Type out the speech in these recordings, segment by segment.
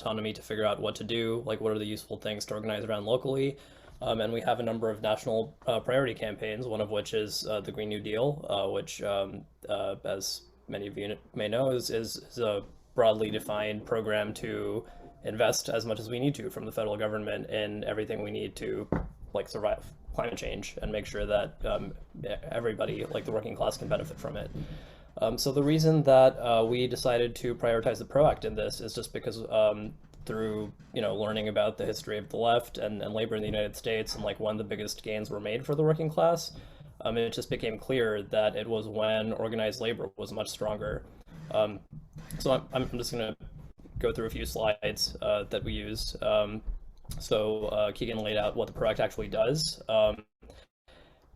autonomy to figure out what to do, like what are the useful things to organize around locally. And we have a number of national priority campaigns, one of which is the Green New Deal, which, as many of you may know, is a broadly defined program to invest as much as we need to from the federal government in everything we need to like survive climate change and make sure that everybody, like the working class, can benefit from it. So the reason that we decided to prioritize the PRO Act in this is just because through learning about the history of the left and labor in the United States and like when the biggest gains were made for the working class, it just became clear that it was when organized labor was much stronger. So I'm just going to go through a few slides that we use. So Keegan laid out what the PRO Act actually does.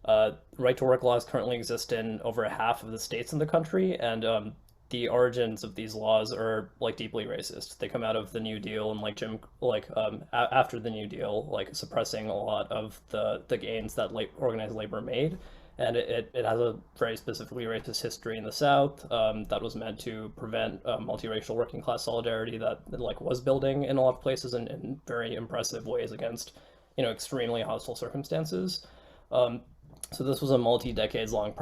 Right to work laws currently exist in over half of the states in the country, and the origins of these laws are like deeply racist. They come out of the New Deal and after the New Deal, like suppressing a lot of the gains that organized labor made. And it has a very specifically racist history in the South that was meant to prevent multiracial working class solidarity that like was building in a lot of places in very impressive ways against extremely hostile circumstances. So this was a multi-decades long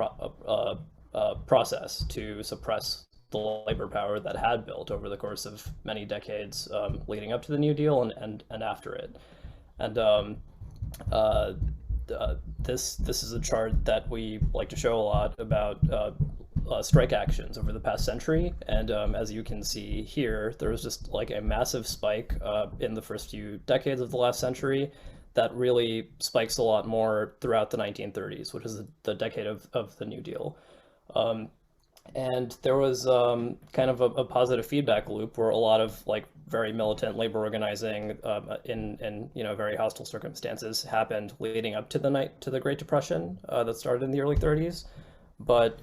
process to suppress the labor power that had built over the course of many decades leading up to the New Deal and after it. And this is a chart that we like to show a lot about strike actions over the past century. And as you can see here, there was just like a massive spike in the first few decades of the last century that really spikes a lot more throughout the 1930s, which is the decade of the New Deal. And there was kind of a positive feedback loop where a lot of like very militant labor organizing in very hostile circumstances happened leading up to the Great Depression that started in the early 30s. But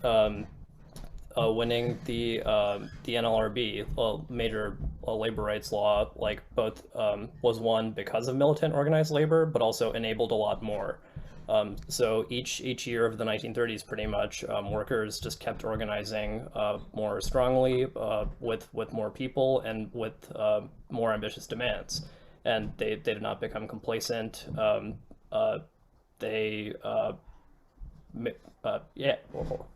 winning the NLRB, a major labor rights law, like both was won because of militant organized labor, but also enabled a lot more. So each year of the 1930s, pretty much, workers just kept organizing more strongly with more people and with more ambitious demands, and they did not become complacent. They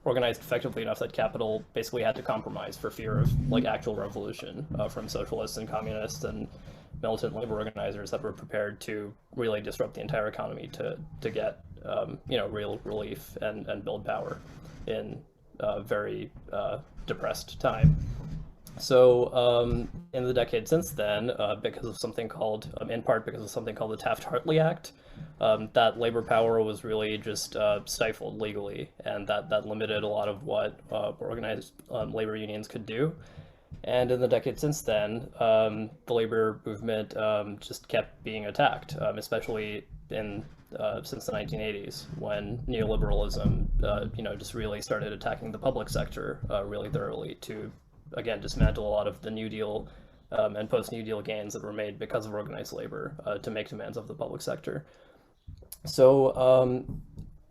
organized effectively enough that capital basically had to compromise for fear of like actual revolution from socialists and communists and militant labor organizers that were prepared to really disrupt the entire economy to get real relief and build power in a very depressed time. So in the decade since then, because of something called, in part because of something called the Taft-Hartley Act, that labor power was really just stifled legally, and that limited a lot of what organized labor unions could do. And in the decade since then, the labor movement just kept being attacked, especially since the 1980s, when neoliberalism, just really started attacking the public sector really thoroughly to, again, dismantle a lot of the New Deal and post-New Deal gains that were made because of organized labor to make demands of the public sector. So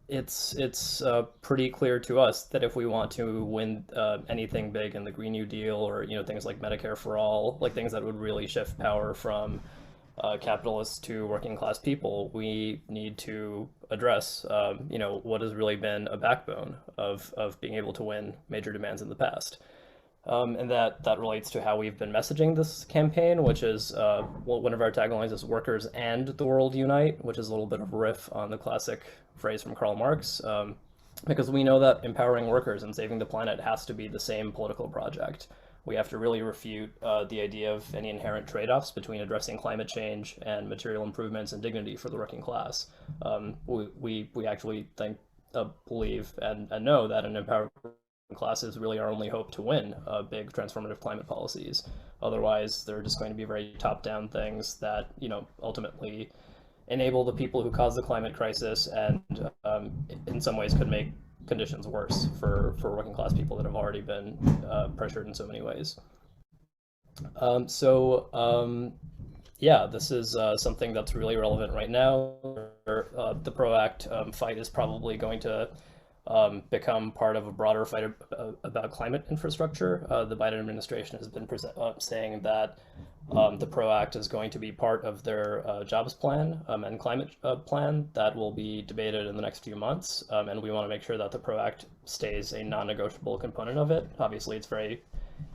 it's pretty clear to us that if we want to win anything big in the Green New Deal or things like Medicare for all, like things that would really shift power from capitalists to working class people, we need to address what has really been a backbone of being able to win major demands in the past. And that relates to how we've been messaging this campaign, which is one of our taglines is "Workers and the World Unite," which is a little bit of a riff on the classic phrase from Karl Marx, because we know that empowering workers and saving the planet has to be the same political project. We have to really refute the idea of any inherent trade-offs between addressing climate change and material improvements and dignity for the working class. We actually believe and know that an empowered class is really our only hope to win big transformative climate policies. Otherwise, they're just going to be very top-down things that ultimately enable the people who caused the climate crisis and in some ways could make conditions worse for working class people that have already been pressured in so many ways. Yeah, this is something that's really relevant right now. The PRO Act fight is probably going to become part of a broader fight about climate infrastructure. The Biden administration has been saying that the PRO Act is going to be part of their jobs plan and climate plan that will be debated in the next few months. And we want to make sure that the PRO Act stays a non-negotiable component of it. Obviously, it's very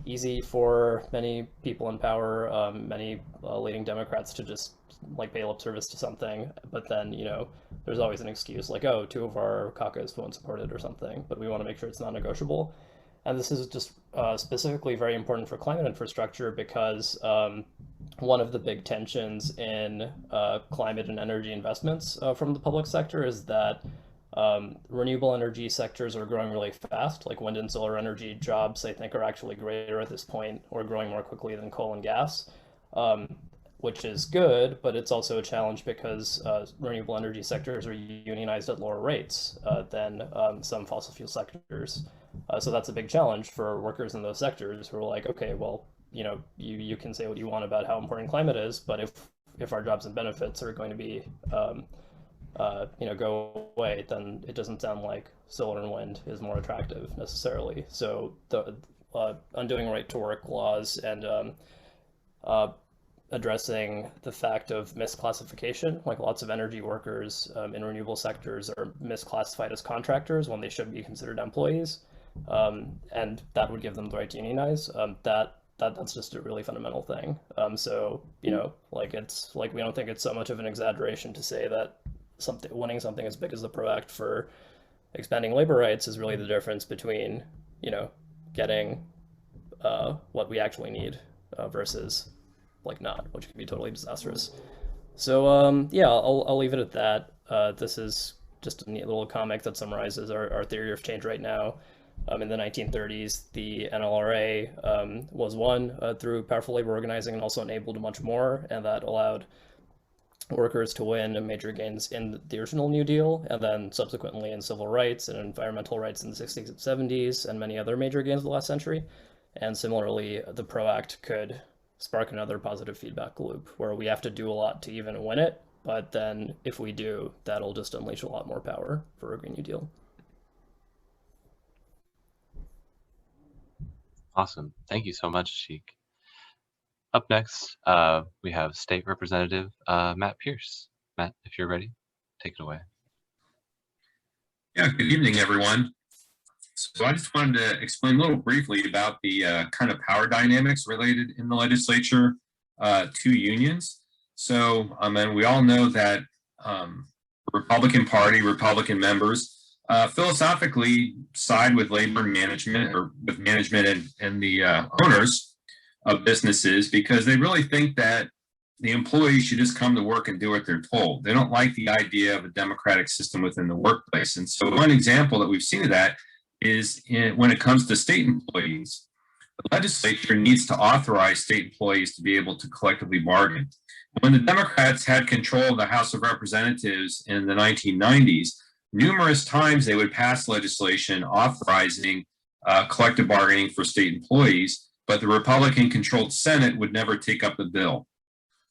easy for many people in power, many leading Democrats to just like pay lip service to something, but then, you know, there's always an excuse like, oh, two of our caucus won't support it or something, but we want to make sure it's non-negotiable. And this is just specifically very important for climate infrastructure because one of the big tensions in climate and energy investments from the public sector is that renewable energy sectors are growing really fast. Like wind and solar energy jobs, I think, are actually greater at this point or growing more quickly than coal and gas, which is good, but it's also a challenge because renewable energy sectors are unionized at lower rates than some fossil fuel sectors. So that's a big challenge for workers in those sectors who are like, okay, well, you know, you can say what you want about how important climate is, but if our jobs and benefits are going to be you know, go away, then it doesn't sound like solar and wind is more attractive necessarily. So the undoing right to work laws and addressing the fact of misclassification, like lots of energy workers in renewable sectors are misclassified as contractors when they should be considered employees, and that would give them the right to unionize. That's just a really fundamental thing. So, you know, like it's like we don't think it's so much of an exaggeration to say that winning something as big as the PRO Act for expanding labor rights is really the difference between, you know, getting what we actually need versus like not, which could be totally disastrous. So yeah, I'll leave it at that. This is just a neat little comic that summarizes our theory of change right now. In the 1930s, the NLRA was won through powerful labor organizing and also enabled much more, and that allowed workers to win major gains in the original New Deal, and then subsequently in civil rights and environmental rights in the 60s and 70s, and many other major gains of the last century. And similarly, the PRO Act could spark another positive feedback loop where we have to do a lot to even win it, but then if we do, that'll just unleash a lot more power for a Green New Deal. Awesome. Thank you so much, Ashik. Up next, we have State Representative Matt Pierce. Matt, if you're ready, take it away. Yeah, good evening, everyone. So I just wanted to explain a little briefly about the kind of power dynamics related in the legislature to unions. So, and we all know that Republican Party, Republican members philosophically side with labor management or with management and the owners of businesses because they really think that the employees should just come to work and do what they're told. They don't like the idea of a democratic system within the workplace. And so one example that we've seen of that is when it comes to state employees, the legislature needs to authorize state employees to be able to collectively bargain. When the Democrats had control of the House of Representatives in the 1990s, numerous times they would pass legislation authorizing collective bargaining for state employees, but the Republican-controlled Senate would never take up the bill.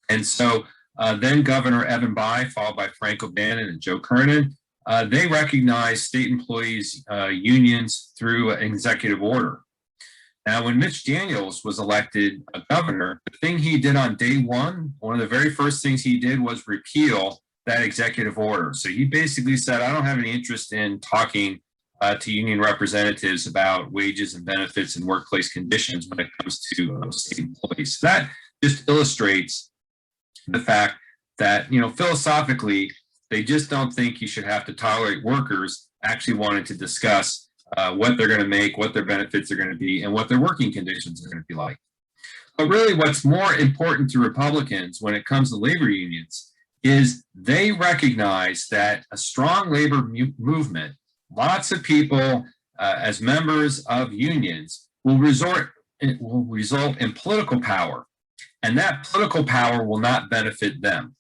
And so then Governor Evan Bayh, followed by Frank O'Bannon and Joe Kernan, they recognized state employees' unions through an executive order. Now, when Mitch Daniels was elected governor, the thing he did on day one of the very first things he did was repeal that executive order. So he basically said, I don't have any interest in talking to union representatives about wages and benefits and workplace conditions when it comes to state employees. So that just illustrates the fact that, you know, philosophically, they just don't think you should have to tolerate workers actually wanting to discuss what they're going to make, what their benefits are going to be, and what their working conditions are going to be like. But really, what's more important to Republicans when it comes to labor unions is they recognize that a strong labor movement, lots of people as members of unions will result in political power, and that political power will not benefit them.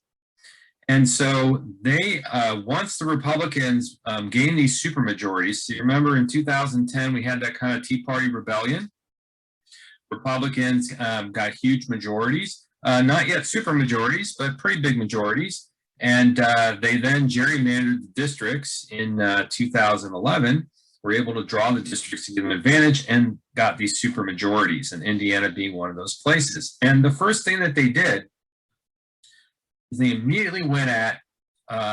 And so they, once the Republicans gained these supermajorities, so you remember in 2010, we had that kind of Tea Party rebellion. Republicans got huge majorities, not yet supermajorities, but pretty big majorities. And they then gerrymandered the districts in 2011, were able to draw the districts to give them advantage and got these super majorities, and Indiana being one of those places. And the first thing that they did is they immediately went at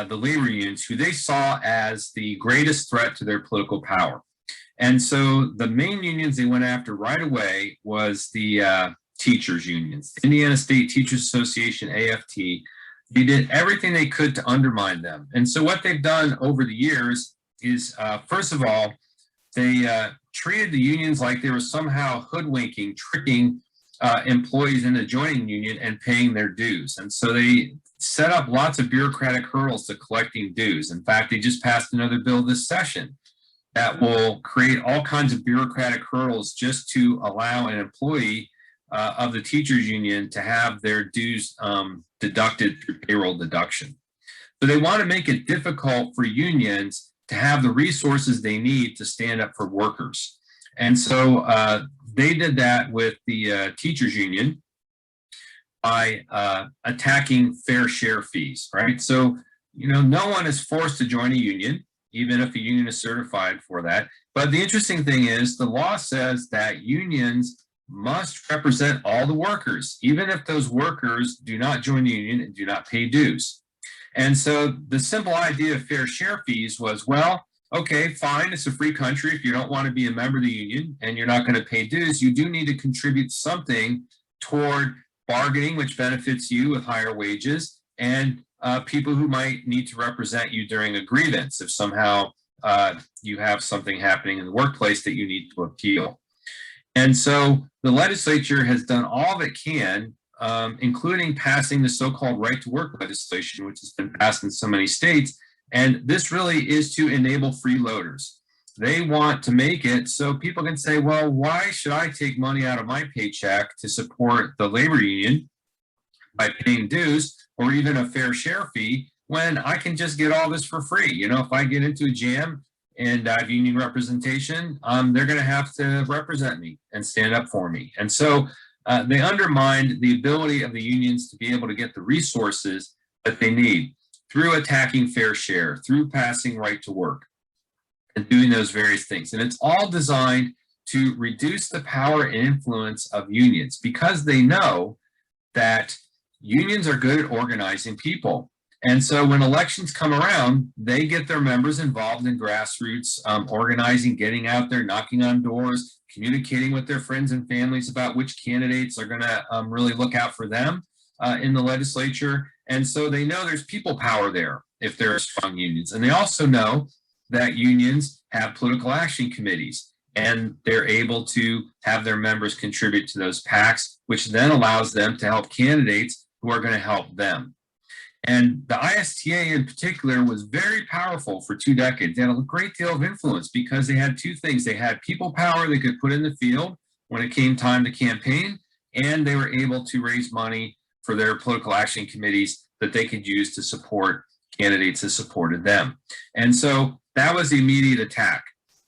the labor unions, who they saw as the greatest threat to their political power. And so the main unions they went after right away was the teachers unions, Indiana State Teachers Association, AFT. They did everything they could to undermine them. And so what they've done over the years is, first of all, they treated the unions like they were somehow hoodwinking, tricking employees into joining the union and paying their dues. And so they set up lots of bureaucratic hurdles to collecting dues. In fact, they just passed another bill this session that will create all kinds of bureaucratic hurdles just to allow an employee of the teachers union to have their dues deducted through payroll deduction. So they want to make it difficult for unions to have the resources they need to stand up for workers. And so they did that with the teachers union by attacking fair share fees, right? So, no one is forced to join a union, even if a union is certified for that. But the interesting thing is the law says that unions must represent all the workers, even if those workers do not join the union and do not pay dues. And so the simple idea of fair share fees was, well, okay, fine, it's a free country. If you don't want to be a member of the union and you're not going to pay dues, you do need to contribute something toward bargaining, which benefits you with higher wages, and people who might need to represent you during a grievance if somehow you have something happening in the workplace that you need to appeal. And so the legislature has done all it can, including passing the so-called right to work legislation, which has been passed in so many states. And this really is to enable freeloaders. They want to make it so people can say, well, why should I take money out of my paycheck to support the labor union by paying dues or even a fair share fee when I can just get all this for free? If I get into a jam and I have union representation, they're going to have to represent me and stand up for me. And so they undermined the ability of the unions to be able to get the resources that they need through attacking fair share, through passing right to work, and doing those various things. And it's all designed to reduce the power and influence of unions, because they know that unions are good at organizing people. And so when elections come around, they get their members involved in grassroots organizing, getting out there, knocking on doors, communicating with their friends and families about which candidates are going to really look out for them in the legislature. And so they know there's people power there if there are strong unions. And they also know that unions have political action committees, and they're able to have their members contribute to those PACs, which then allows them to help candidates who are going to help them. And the ISTA in particular was very powerful for 2 decades. They had a great deal of influence because they had two things. They had people power they could put in the field when it came time to campaign, and they were able to raise money for their political action committees that they could use to support candidates that supported them. And so that was the immediate attack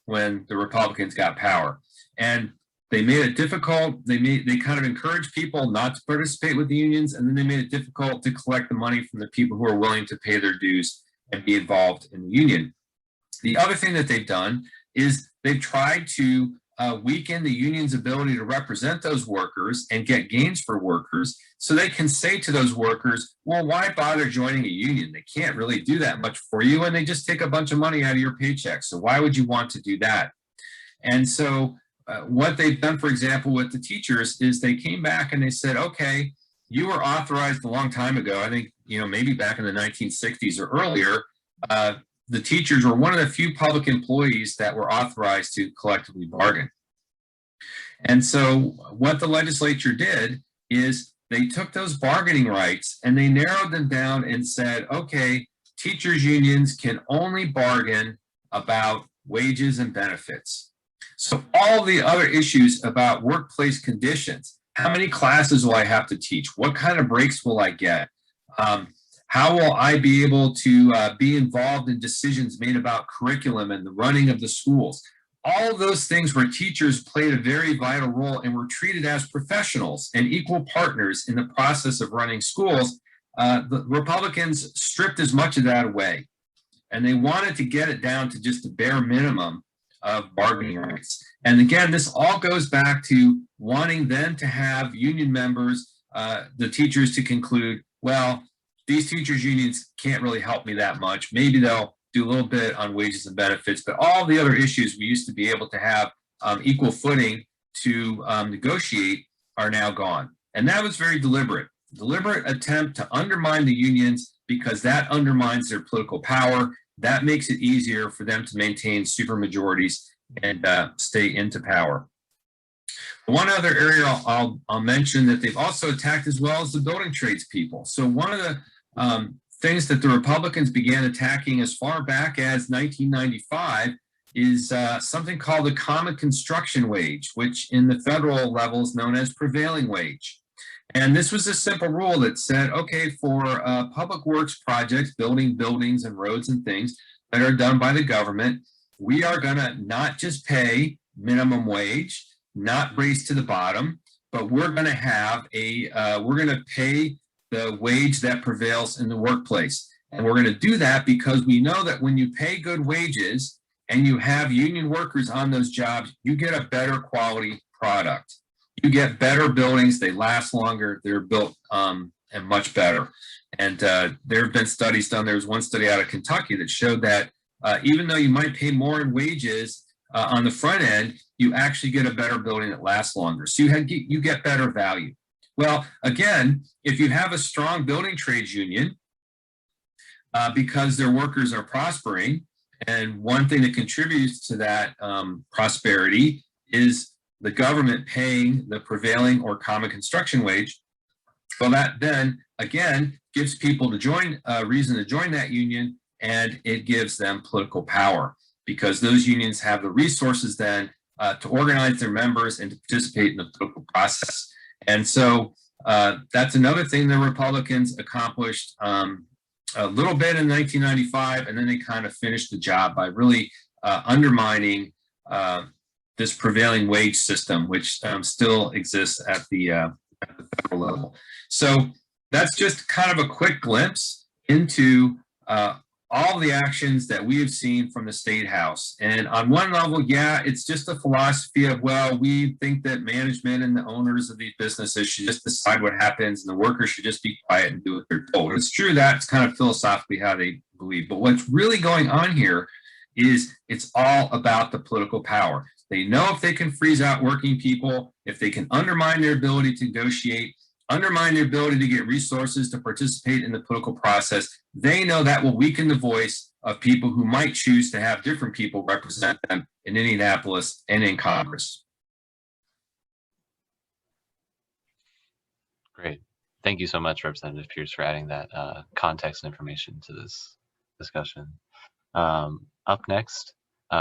when the Republicans got power. And they made it difficult. They kind of encouraged people not to participate with the unions, and then they made it difficult to collect the money from the people who are willing to pay their dues and be involved in the union. The other thing that they've done is they've tried to weaken the union's ability to represent those workers and get gains for workers, so they can say to those workers, well, why bother joining a union? They can't really do that much for you, and they just take a bunch of money out of your paycheck. So why would you want to do that? And so what they've done, for example, with the teachers is they came back and they said, okay, you were authorized a long time ago. I think, maybe back in the 1960s or earlier, the teachers were one of the few public employees that were authorized to collectively bargain. And so what the legislature did is they took those bargaining rights and they narrowed them down and said, okay, teachers unions can only bargain about wages and benefits. So all the other issues about workplace conditions, how many classes will I have to teach? What kind of breaks will I get? How will I be able to be involved in decisions made about curriculum and the running of the schools? All of those things where teachers played a very vital role and were treated as professionals and equal partners in the process of running schools, the Republicans stripped as much of that away. And they wanted to get it down to just the bare minimum of bargaining rights. And again, this all goes back to wanting them to have union members, the teachers, to conclude, well, these teachers unions can't really help me that much. Maybe they'll do a little bit on wages and benefits, but all the other issues we used to be able to have equal footing to negotiate are now gone. And that was very deliberate attempt to undermine the unions, because that undermines their political power. That makes it easier for them to maintain supermajorities and stay into power. One other area I'll mention that they've also attacked as well is the building trades people. So one of the things that the Republicans began attacking as far back as 1995 is something called the common construction wage, which in the federal level is known as prevailing wage. And this was a simple rule that said, okay, for public works projects, building buildings and roads and things that are done by the government, we are going to not just pay minimum wage, not race to the bottom, but we're going to have we're going to pay the wage that prevails in the workplace. And we're going to do that because we know that when you pay good wages and you have union workers on those jobs, you get a better quality product. You get better buildings, they last longer, they're built and much better. And there have been studies done. There was one study out of Kentucky that showed that even though you might pay more in wages on the front end, you actually get a better building that lasts longer. So you get better value. Well, again, if you have a strong building trades union, because their workers are prospering, and one thing that contributes to that prosperity is the government paying the prevailing or common construction wage, well, that then again gives people to join a reason to join that union, and it gives them political power because those unions have the resources then to organize their members and to participate in the political process. And so that's another thing the Republicans accomplished a little bit in 1995, and then they kind of finished the job by really undermining this prevailing wage system, which still exists at the federal level. So that's just kind of a quick glimpse into all the actions that we have seen from the State House. And on one level, yeah, it's just a philosophy of, well, we think that management and the owners of these businesses should just decide what happens and the workers should just be quiet and do what they're told. It's true that's kind of philosophically how they believe. But what's really going on here is it's all about the political power. They know if they can freeze out working people, if they can undermine their ability to negotiate, undermine their ability to get resources to participate in the political process, they know that will weaken the voice of people who might choose to have different people represent them in Indianapolis and in Congress. Great. Thank you so much, Representative Pierce, for adding that context and information to this discussion. Up next,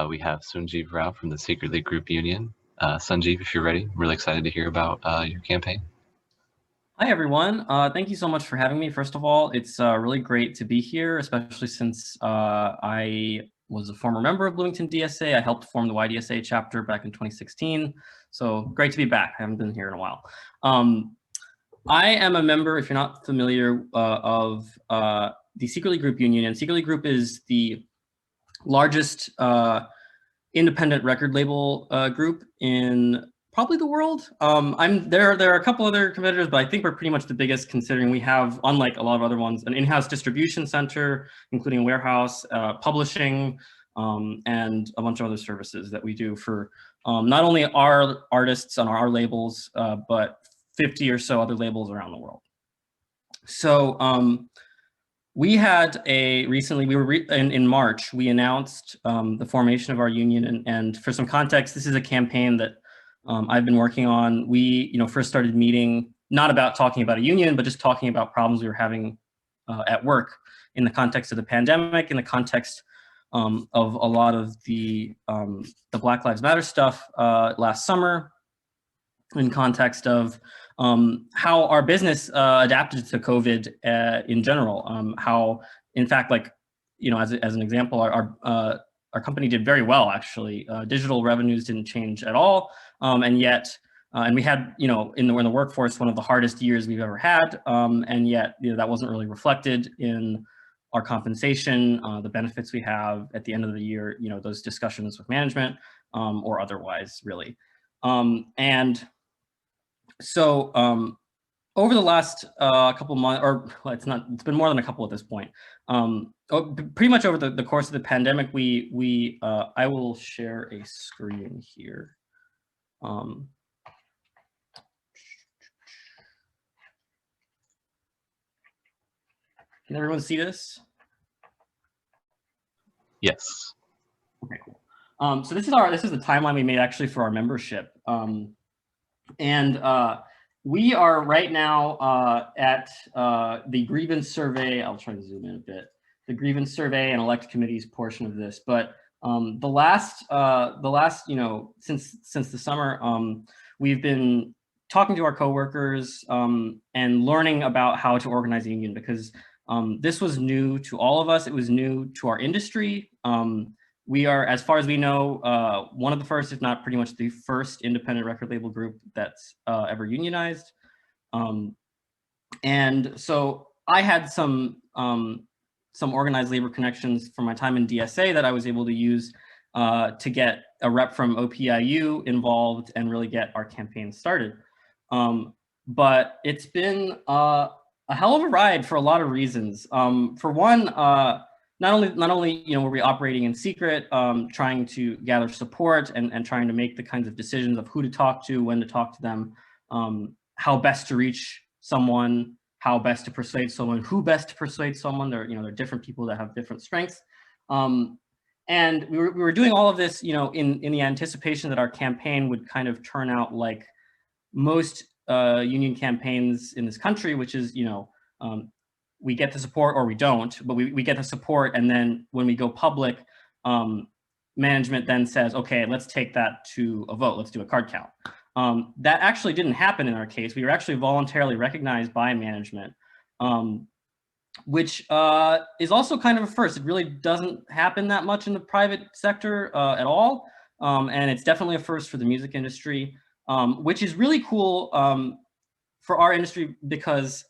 we have Sanjeev Rau from the Secretly Group Union. Sanjeev, if you're ready, I'm really excited to hear about your campaign. Hi, everyone. Thank you so much for having me. First of all, it's really great to be here, especially since I was a former member of Bloomington DSA. I helped form the YDSA chapter back in 2016. So great to be back. I haven't been here in a while. I am a member, if you're not familiar, of the Secretly Group Union. And Secretly Group is the largest independent record label group in probably the world. There are a couple other competitors, but I think we're pretty much the biggest, considering we have, unlike a lot of other ones, an in-house distribution center, including a warehouse, publishing, and a bunch of other services that we do for not only our artists on our labels, but 50 or so other labels around the world. So we had in March, we announced the formation of our union, and for some context, this is a campaign that I've been working on. We, first started meeting not about talking about a union, but just talking about problems we were having at work in the context of the pandemic, in the context of a lot of the Black Lives Matter stuff last summer, in context of how our business adapted to COVID in general. How, in fact, as an example, our company did very well, actually. Digital revenues didn't change at all. And yet And we had, you know, in the workforce, one of the hardest years we've ever had. And yet, you know, that wasn't really reflected in our compensation, the benefits we have at the end of the year, you know, those discussions with management, or otherwise, really. And so over the last couple months, or well, it's been more than a couple at this point. Pretty much over the course of the pandemic, I will share a screen here. Can everyone see this? Yes. Okay, cool. So this is the timeline we made actually for our membership. We are right now at the grievance survey. I'll try to zoom in a bit. The grievance survey and elect committees portion of this, but the last, you know, since the summer, we've been talking to our coworkers and learning about how to organize a union, because this was new to all of us. It was new to our industry. We are, as far as we know, one of the first, if not pretty much the first independent record label group that's ever unionized. And so I had some organized labor connections from my time in DSA that I was able to use to get a rep from OPIU involved and really get our campaign started. But it's been a hell of a ride for a lot of reasons. For one, not only you know, were we operating in secret, trying to gather support and trying to make the kinds of decisions of who to talk to, when to talk to them, how best to reach someone, how best to persuade someone, who best to persuade someone. There are different people that have different strengths. And we were doing all of this, you know, in the anticipation that our campaign would kind of turn out like most union campaigns in this country, which is, you know, we get the support or we don't, but we get the support, and then when we go public, management then says, okay, let's take that to a vote, let's do a card count. That actually didn't happen in our case. We were actually voluntarily recognized by management, which is also kind of a first. It really doesn't happen that much in the private sector at all, and it's definitely a first for the music industry, which is really cool for our industry, because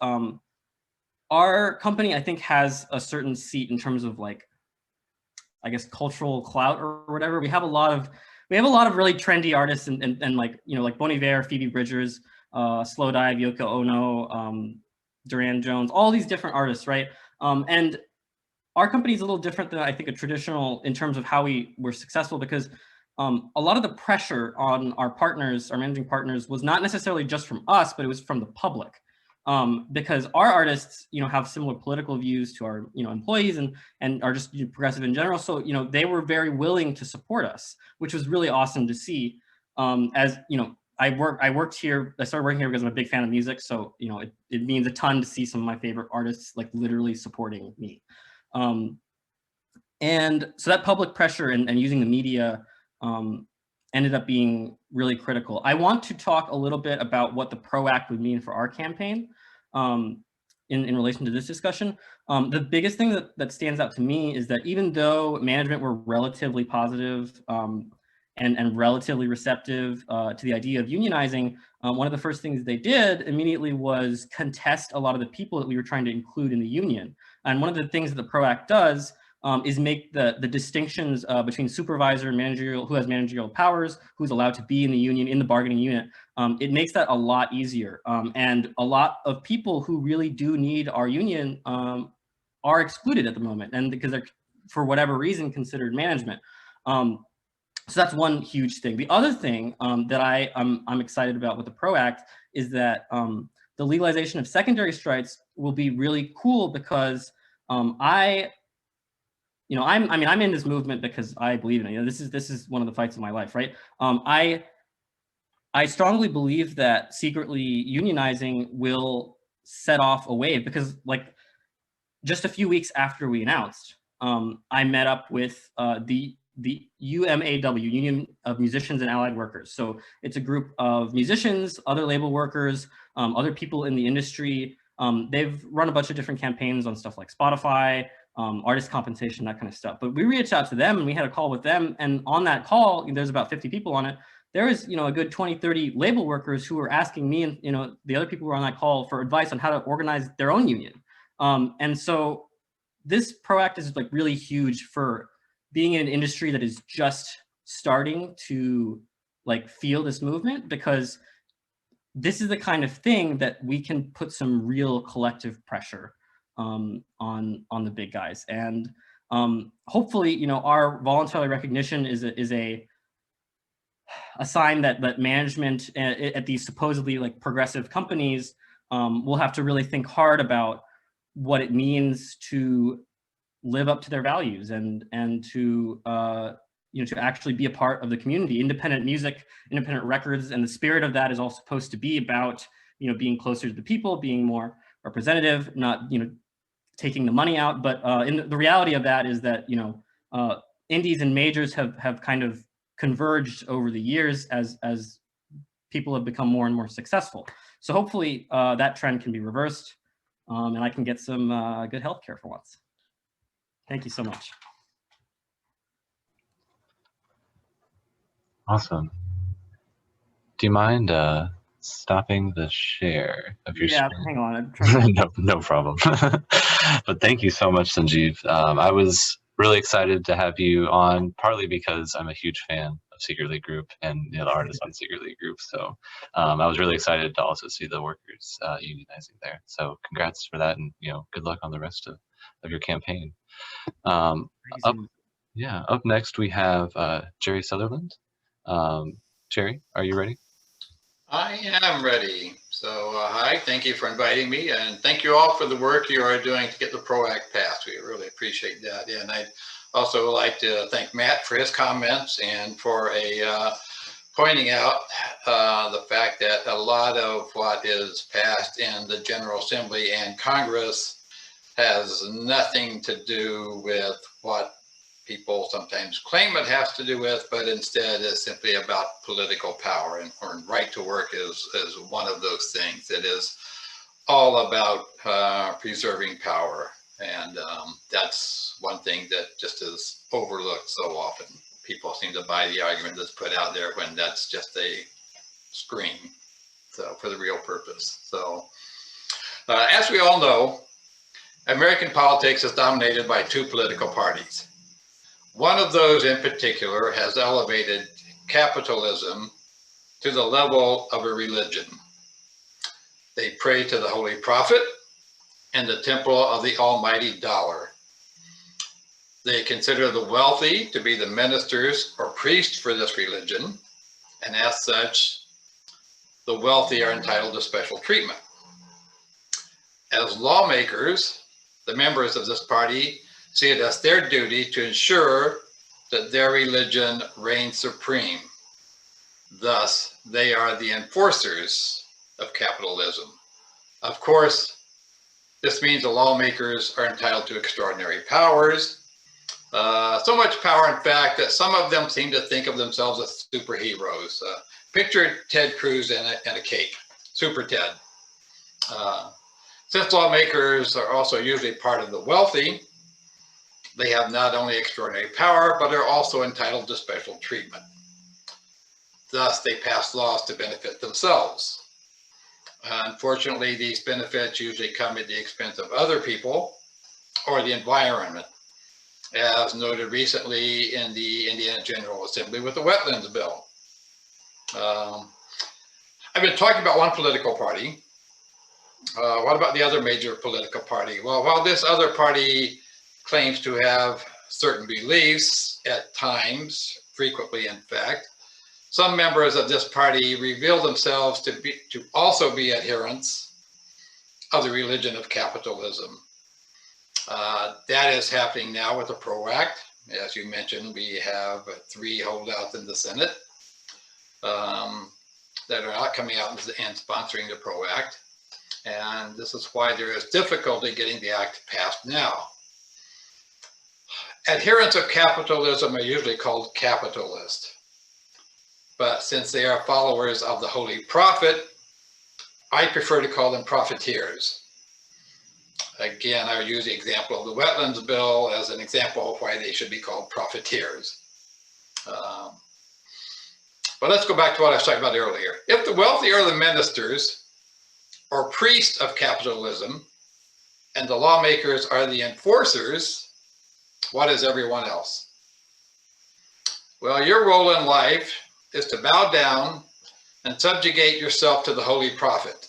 our company, I think, has a certain seat in terms of, like, I guess, cultural clout or whatever. We have a lot of really trendy artists and like, you know, like Bon Iver, Phoebe Bridgers, Slow Dive, Yoko Ono, Duran Jones, all these different artists, right? And our company is a little different than, I think, a traditional in terms of how we were successful, because a lot of the pressure on our partners, our managing partners, was not necessarily just from us, but it was from the public. Because our artists, you know, have similar political views to our, you know, employees and are just progressive in general. So, you know, they were very willing to support us, which was really awesome to see. As you know, I started working here because I'm a big fan of music. So, you know, it means a ton to see some of my favorite artists like literally supporting me. And so that public pressure and using the media ended up being really critical. I want to talk a little bit about what the PRO Act would mean for our campaign in relation to this discussion. The biggest thing that stands out to me is that even though management were relatively positive and relatively receptive to the idea of unionizing, one of the first things they did immediately was contest a lot of the people that we were trying to include in the union. And one of the things that the PRO Act does is make the distinctions between supervisor and managerial, who has managerial powers, who's allowed to be in the union, in the bargaining unit. It makes that a lot easier. And a lot of people who really do need our union are excluded at the moment, and because they're, for whatever reason, considered management. So that's one huge thing. The other thing that I'm excited about with the PRO Act is that the legalization of secondary strikes will be really cool, because I'm in this movement because I believe in it. You know, this is one of the fights of my life, right? I strongly believe that secretly unionizing will set off a wave, because, like, just a few weeks after we announced, I met up with the UMAW, Union of Musicians and Allied Workers. So it's a group of musicians, other label workers, other people in the industry. They've run a bunch of different campaigns on stuff like Spotify, artist compensation, that kind of stuff. But we reached out to them and we had a call with them. And on that call, there's about 50 people on it. there is, a good 20, 30 label workers who are asking me and, the other people who are on that call for advice on how to organize their own union. And so this PROACT is like really huge for being in an industry that is just starting to like feel this movement, because this is the kind of thing that we can put some real collective pressure on the big guys. And hopefully, our voluntary recognition is a sign that management at these supposedly like progressive companies will have to really think hard about what it means to live up to their values and to to actually be a part of the community. Independent music, independent records, and the spirit of that is all supposed to be about being closer to the people, being more representative, not taking the money out. But the reality of that is that indies and majors have kind of converged over the years as people have become more and more successful. So hopefully that trend can be reversed, and I can get some good healthcare for once. Thank you so much. Awesome. Do you mind stopping the share of your screen? Hang on. I'm trying to... No problem. But thank you so much, Sanjeev. I was really excited to have you on, partly because I'm a huge fan of Secretly Group and the artists on Secretly Group. So I was really excited to also see the workers unionizing there. So congrats for that, and good luck on the rest of your campaign. Up next we have Jerry Sutherland. Jerry, are you ready? I am ready. So hi, thank you for inviting me, and thank you all for the work you are doing to get the PROACT passed. We really appreciate that. And I'd also like to thank Matt for his comments and for pointing out the fact that a lot of what is passed in the General Assembly and Congress has nothing to do with what people sometimes claim it has to do with, but instead is simply about political power. And right to work is one of those things. It is all about preserving power. And that's one thing that just is overlooked so often. People seem to buy the argument that's put out there when that's just a screen, so for the real purpose. So as we all know, American politics is dominated by two political parties. One of those in particular has elevated capitalism to the level of a religion. They pray to the Holy Prophet and the temple of the almighty dollar. They consider the wealthy to be the ministers or priests for this religion, and as such, the wealthy are entitled to special treatment. As lawmakers, the members of this party see it as their duty to ensure that their religion reigns supreme. Thus, they are the enforcers of capitalism. Of course, this means the lawmakers are entitled to extraordinary powers. So much power, in fact, that some of them seem to think of themselves as superheroes. Picture Ted Cruz in a cape, Super Ted. Since lawmakers are also usually part of the wealthy, they have not only extraordinary power, but are also entitled to special treatment. Thus, they pass laws to benefit themselves. Unfortunately, these benefits usually come at the expense of other people or the environment, as noted recently in the Indiana General Assembly with the Wetlands Bill. I've been talking about one political party. What about the other major political party? Well, while this other party claims to have certain beliefs at times, frequently in fact, some members of this party reveal themselves to also be adherents of the religion of capitalism. That is happening now with the PROACT. As you mentioned, we have 3 holdouts in the Senate that are not coming out and sponsoring the PROACT. And this is why there is difficulty getting the act passed now. Adherents of capitalism are usually called capitalist. But since they are followers of the Holy Prophet, I prefer to call them profiteers. Again, I use the example of the Wetlands Bill as an example of why they should be called profiteers. But let's go back to what I was talking about earlier. If the wealthy are the ministers or priests of capitalism, and the lawmakers are the enforcers, what is everyone else? Well, your role in life is to bow down and subjugate yourself to the holy prophet.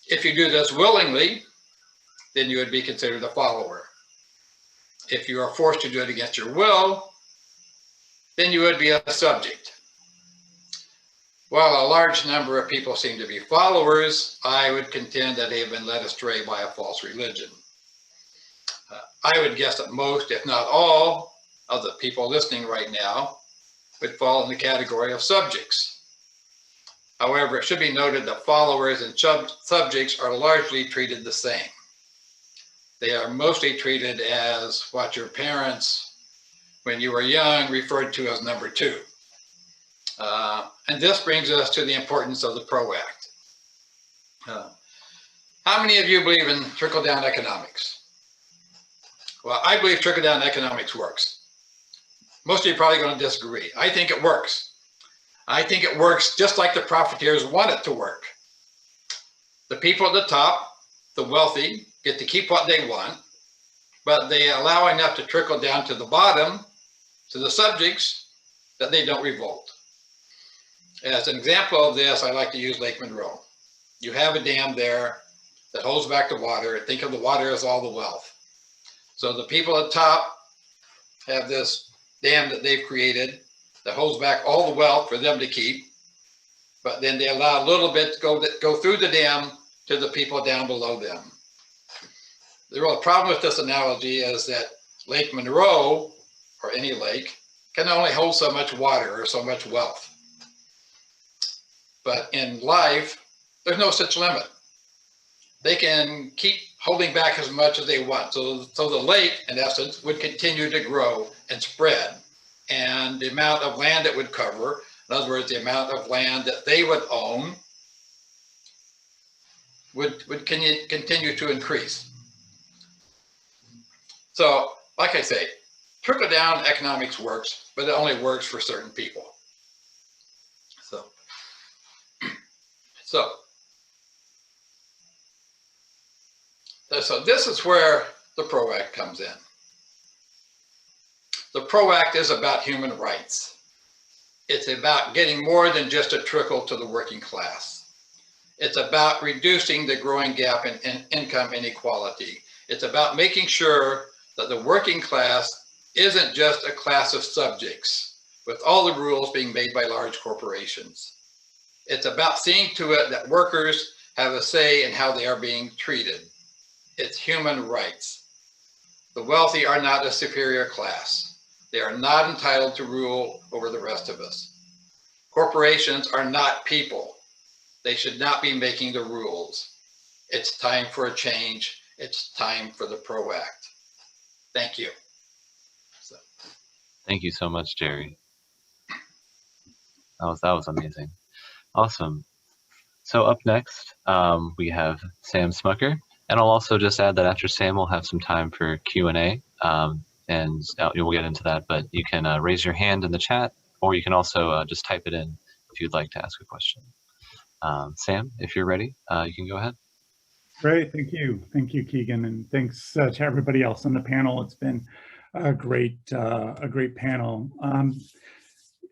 If you do this willingly, then you would be considered a follower. If you are forced to do it against your will, then you would be a subject. While a large number of people seem to be followers, I would contend that they have been led astray by a false religion. I would guess that most, if not all, of the people listening right now would fall in the category of subjects. However, it should be noted that followers and subjects are largely treated the same. They are mostly treated as what your parents, when you were young, referred to as number two. And this brings us to the importance of the PRO Act. How many of you believe in trickle-down economics? Well, I believe trickle-down economics works. Most of you are probably going to disagree. I think it works. I think it works just like the profiteers want it to work. The people at the top, the wealthy, get to keep what they want, but they allow enough to trickle down to the bottom, to the subjects, that they don't revolt. As an example of this, I like to use Lake Monroe. You have a dam there that holds back the water. Think of the water as all the wealth. So the people at the top have this dam that they've created that holds back all the wealth for them to keep, but then they allow a little bit to go through the dam to the people down below them. The real problem with this analogy is that Lake Monroe, or any lake, can only hold so much water or so much wealth. But in life, there's no such limit. They can keep holding back as much as they want. So the lake, in essence, would continue to grow and spread. And the amount of land it would cover, in other words, the amount of land that they would own, would continue to increase. So, like I say, trickle-down economics works, but it only works for certain people. So this is where the PRO Act comes in. The PRO Act is about human rights. It's about getting more than just a trickle to the working class. It's about reducing the growing gap in income inequality. It's about making sure that the working class isn't just a class of subjects with all the rules being made by large corporations. It's about seeing to it that workers have a say in how they are being treated. It's human rights. The wealthy are not a superior class. They are not entitled to rule over the rest of us. Corporations are not people. They should not be making the rules. It's time for a change. It's time for the PRO Act. Thank you. Thank you so much, Jerry. That was amazing. Awesome. So up next, we have Sam Smucker. And I'll also just add that after Sam, we'll have some time for Q&A, and we'll get into that. But you can raise your hand in the chat, or you can also just type it in if you'd like to ask a question. Sam, if you're ready, you can go ahead. Great, thank you. Thank you, Keegan, and thanks to everybody else on the panel. It's been a great panel.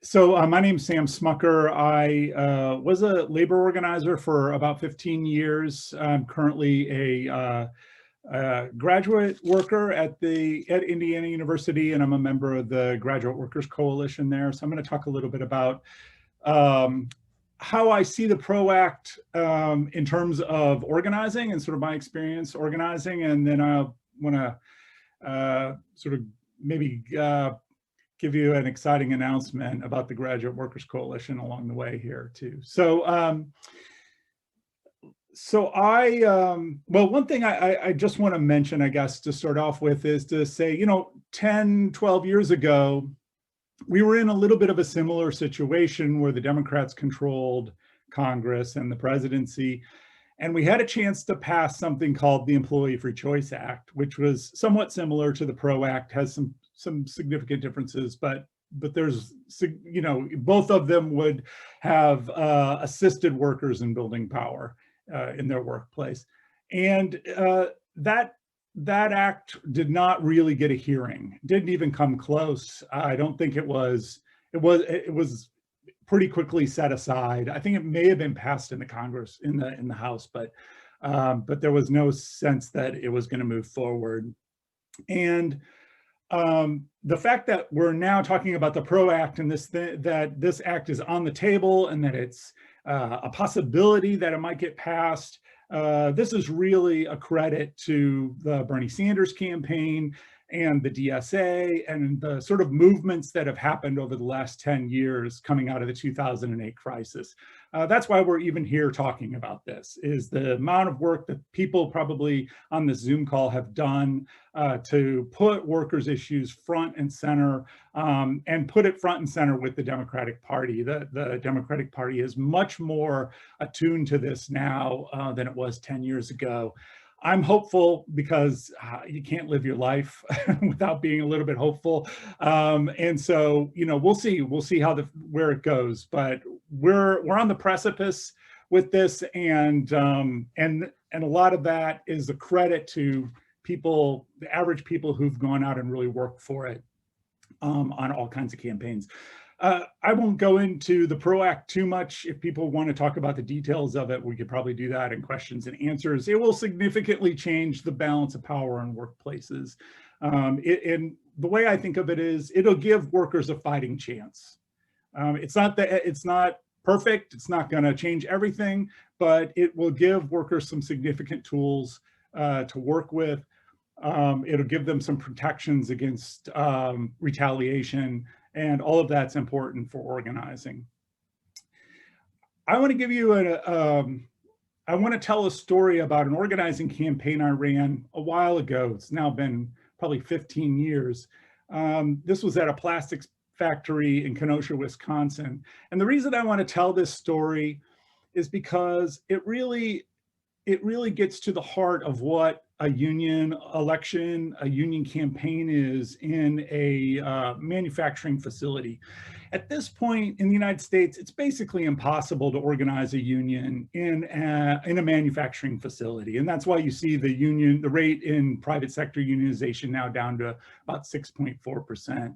So my name's Sam Smucker. I was a labor organizer for about 15 years. I'm currently a graduate worker at Indiana University, and I'm a member of the Graduate Workers Coalition there. So I'm going to talk a little bit about how I see the PRO Act in terms of organizing and sort of my experience organizing, and then I want to sort of maybe give you an exciting announcement about the Graduate Workers Coalition along the way here too. So, well, one thing I just want to mention, I guess, to start off with is to say, 10, 12 years ago, we were in a little bit of a similar situation where the Democrats controlled Congress and the presidency, and we had a chance to pass something called the Employee Free Choice Act, which was somewhat similar to the PRO Act, has some significant differences, but there's, you know, both of them would have assisted workers in building power in their workplace. And that act did not really get a hearing, didn't even come close. I don't think it was pretty quickly set aside. I think it may have been passed in the Congress, in the House, but there was no sense that it was going to move forward. And the fact that we're now talking about the PRO Act and that this act is on the table and that it's a possibility that it might get passed, this is really a credit to the Bernie Sanders campaign and the DSA and the sort of movements that have happened over the last 10 years coming out of the 2008 crisis. That's why we're even here talking about this, is the amount of work that people probably on this Zoom call have done to put workers' issues front and center, and put it front and center with the Democratic Party. The Democratic Party is much more attuned to this now than it was 10 years ago. I'm hopeful because you can't live your life without being a little bit hopeful. And so, you know, we'll see where it goes, but we're on the precipice with this, and a lot of that is a credit to people, the average people who've gone out and really worked for it on all kinds of campaigns. I won't go into the PRO Act too much. If people want to talk about the details of it, we could probably do that in questions and answers. It will significantly change the balance of power in workplaces. And the way I think of it is, it'll give workers a fighting chance. It's not perfect. It's not going to change everything, but it will give workers some significant tools to work with. It'll give them some protections against retaliation. And all of that's important for organizing. I want to give you I want to tell a story about an organizing campaign I ran a while ago. It's now been probably 15 years. This was at a plastics factory in Kenosha, Wisconsin. And the reason I want to tell this story is because it really gets to the heart of what a union election, a union campaign is in a manufacturing facility. At this point in the United States, it's basically impossible to organize a union in a manufacturing facility. And that's why you see the rate in private sector unionization now down to about 6.4%.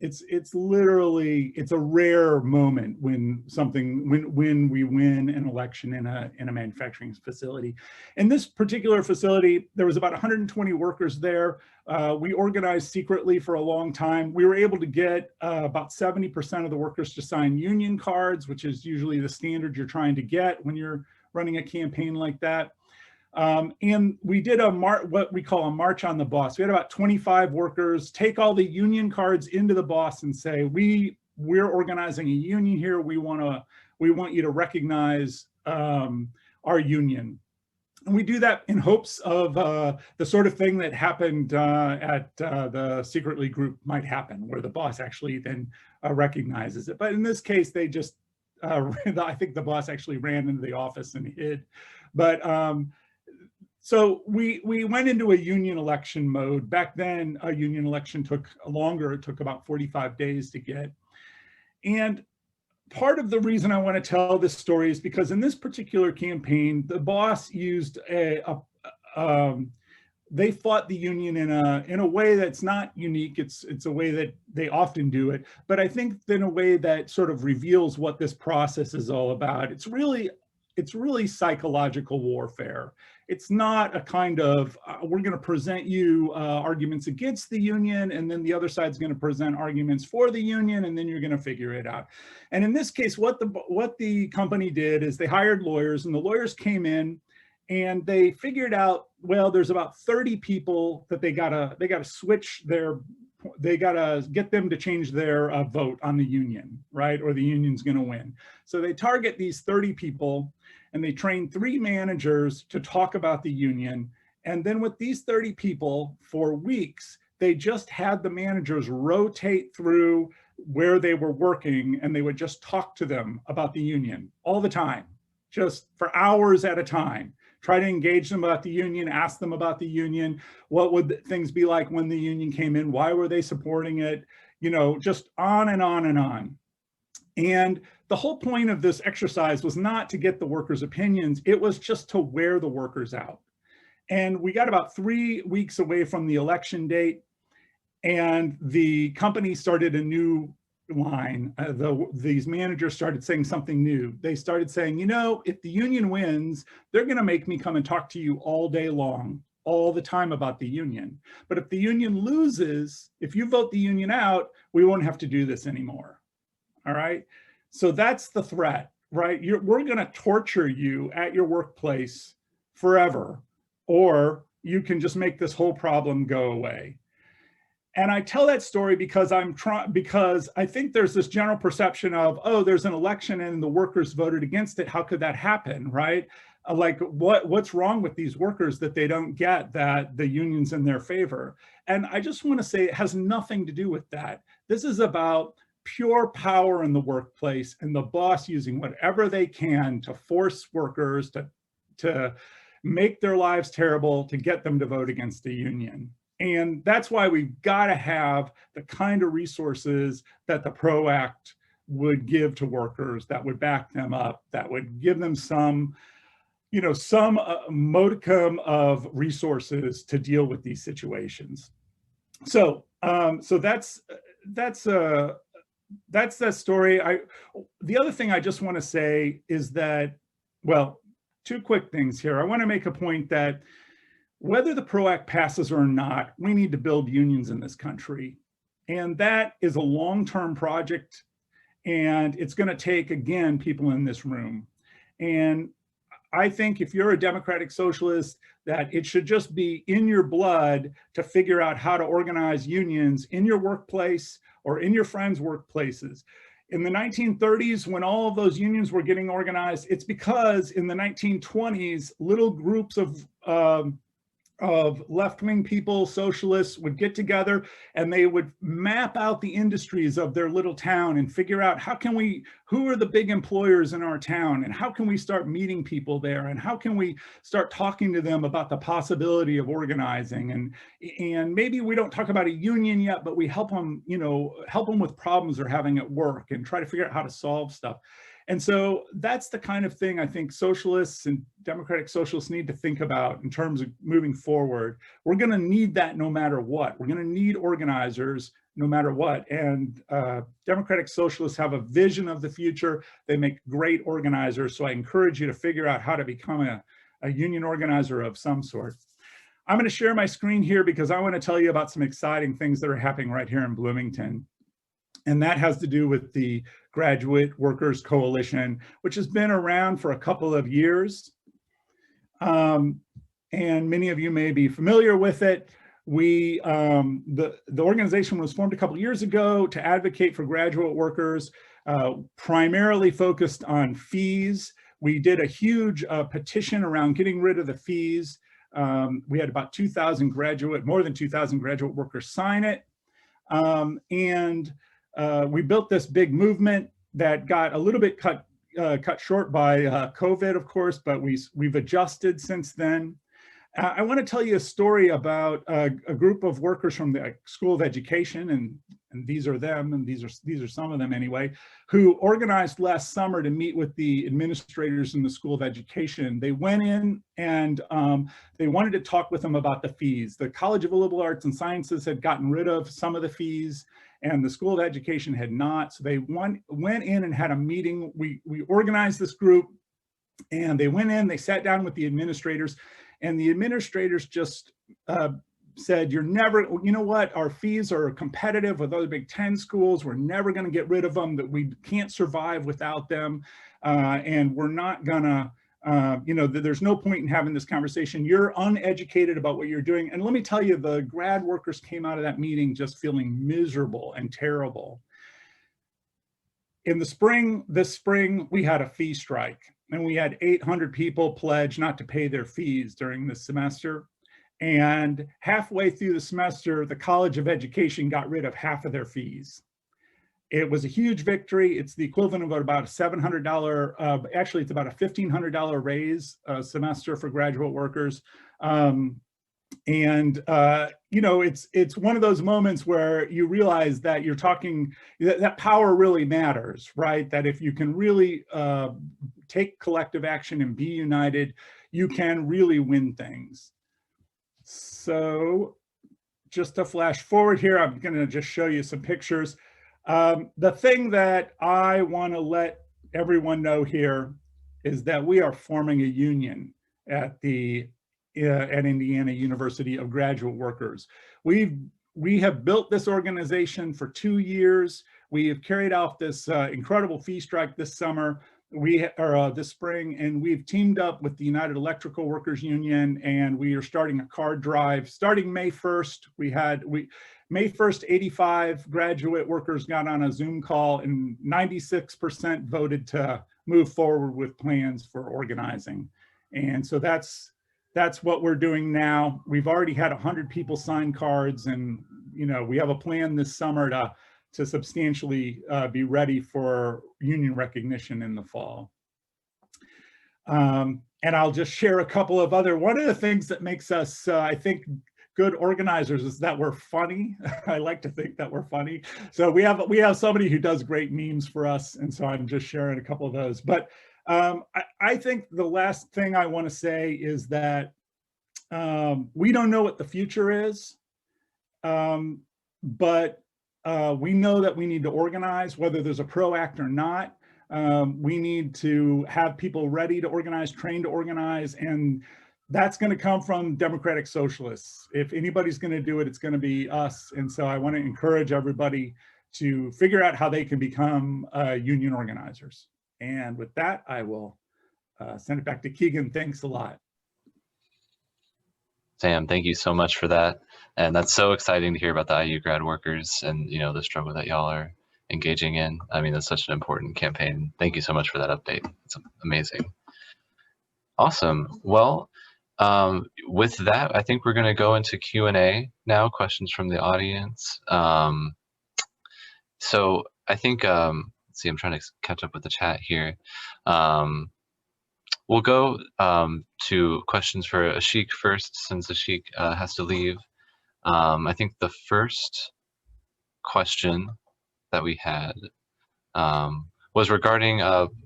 It's literally, it's a rare moment when we win an election in a manufacturing facility. In this particular facility, there was about 120 workers there. We organized secretly for a long time. We were able to get about 70% of the workers to sign union cards, which is usually the standard you're trying to get when you're running a campaign like that. And we did what we call a march on the boss. We had about 25 workers take all the union cards into the boss and say, we're organizing a union here. We want you to recognize our union. And we do that in hopes of the sort of thing that happened at the secretly group might happen, where the boss actually then recognizes it. But in this case, they just, I think the boss actually ran into the office and hid. But so we went into a union election mode. Back then, a union election took longer. It took about 45 days to get. And part of the reason I want to tell this story is because in this particular campaign, the boss used they fought the union in a way that's not unique. It's a way that they often do it, but I think in a way that sort of reveals what this process is all about. It's really psychological warfare. It's not a kind of, we're going to present you arguments against the union, and then the other side's going to present arguments for the union, and then you're going to figure it out. And in this case, what the company did is they hired lawyers, and the lawyers came in and they figured out, well, there's about 30 people that they gotta switch they gotta get them to change their vote on the union, right? Or the union's gonna win. So they target these 30 people and they train 3 managers to talk about the union. And then with these 30 people for weeks, they just had the managers rotate through where they were working, and they would just talk to them about the union all the time, just for hours at a time. Try to engage them about the union, ask them about the union. What would things be like when the union came in? Why were they supporting it? just on and on and on. And the whole point of this exercise was not to get the workers' opinions, it was just to wear the workers out. And we got about 3 weeks away from the election date, and the company started a new line. These managers started saying something new. They started saying, if the union wins, they're going to make me come and talk to you all day long, all the time about the union. But if the union loses, if you vote the union out, we won't have to do this anymore. All right. So that's the threat, right? We're going to torture you at your workplace forever, or you can just make this whole problem go away. And I tell that story because because I think there's this general perception of, oh, there's an election and the workers voted against it. How could that happen, right? Like what's wrong with these workers that they don't get that the union's in their favor? And I just want to say it has nothing to do with that. This is about pure power in the workplace and the boss using whatever they can to force workers to make their lives terrible, to get them to vote against the union. And that's why we've got to have the kind of resources that the PRO Act would give to workers, that would back them up, that would give them some modicum of resources to deal with these situations. So that's that story. The other thing I just want to say is that, well, 2 quick things here. I want to make a point that whether the PRO Act passes or not, we need to build unions in this country. And that is a long-term project. And it's going to take, again, people in this room. And I think if you're a democratic socialist, that it should just be in your blood to figure out how to organize unions in your workplace or in your friends' workplaces. In the 1930s, when all of those unions were getting organized, it's because in the 1920s, little groups of left-wing people, socialists, would get together and they would map out the industries of their little town and figure out who are the big employers in our town, and how can we start meeting people there, and how can we start talking to them about the possibility of organizing, and maybe we don't talk about a union yet, but we help them with problems they're having at work and try to figure out how to solve stuff. And so that's the kind of thing I think socialists and democratic socialists need to think about in terms of moving forward. We're going to need that no matter what. We're going to need organizers no matter what. And democratic socialists have a vision of the future. They make great organizers. So I encourage you to figure out how to become a union organizer of some sort. I'm going to share my screen here because I want to tell you about some exciting things that are happening right here in Bloomington. And that has to do with the Graduate Workers Coalition, which has been around for a couple of years. And many of you may be familiar with it. The organization was formed a couple of years ago to advocate for graduate workers, primarily focused on fees. We did a huge petition around getting rid of the fees. We had about more than 2,000 graduate workers sign it. We built this big movement that got a little bit cut short by COVID, of course, but we've adjusted since then. I want to tell you a story about a group of workers from the School of Education, and these are them, and these are some of them anyway, who organized last summer to meet with the administrators in the School of Education. They went in and they wanted to talk with them about the fees. The College of Liberal Arts and Sciences had gotten rid of some of the fees, and the School of Education had not. So they went in and had a meeting. We organized this group, and they went in, they sat down with the administrators, and the administrators just said, you know what, our fees are competitive with other Big Ten schools. We're never going to get rid of them, that we can't survive without them. And we're not gonna, there's no point in having this conversation. You're uneducated about what you're doing. And let me tell you, the grad workers came out of that meeting just feeling miserable and terrible. In the spring, this spring, we had a fee strike, and we had 800 people pledge not to pay their fees during the semester. And halfway through the semester, the College of Education got rid of half of their fees. It was a huge victory. It's the equivalent of about a $700, actually it's about a $1,500 raise a semester for graduate workers. you know, it's one of those moments where you realize that you're talking, that power really matters, right? That if you can really take collective action and be united, you can really win things. So just to flash forward here, I'm going to just show you some pictures. The thing that I want to let everyone know here is that we are forming a union at Indiana University of Graduate Workers. We have built this organization for 2 years. We have carried out this incredible fee strike this summer. This spring, and we've teamed up with the United Electrical Workers Union, and we are starting a card drive starting May 1st. May 1st, 85 graduate workers got on a Zoom call, and 96% voted to move forward with plans for organizing. And so that's what we're doing now. We've already had 100 people sign cards, and you know, we have a plan this summer to substantially be ready for union recognition in the fall. And I'll just share a couple of one of the things that makes us, I think, good organizers is that we're funny. I like to think that we're funny. So we have somebody who does great memes for us, and so I'm just sharing a couple of those. But I think the last thing I want to say is that we don't know what the future is, but we know that we need to organize, whether there's a PRO Act or not. We need to have people ready to organize, trained to organize, and that's going to come from democratic socialists. If anybody's going to do it, it's going to be us. And so I want to encourage everybody to figure out how they can become union organizers. And with that, I will send it back to Keegan. Thanks a lot. Sam, thank you so much for that. And that's so exciting to hear about the IU Grad Workers and, you know, the struggle that y'all are engaging in. I mean, that's such an important campaign. Thank you so much for that update. It's amazing. Awesome. Well, with that, I think we're going to go into Q&A now, questions from the audience. So I think, let's see, I'm trying to catch up with the chat here. We'll go to questions for Ashik first, since Ashik has to leave. I think the first question that we had was regarding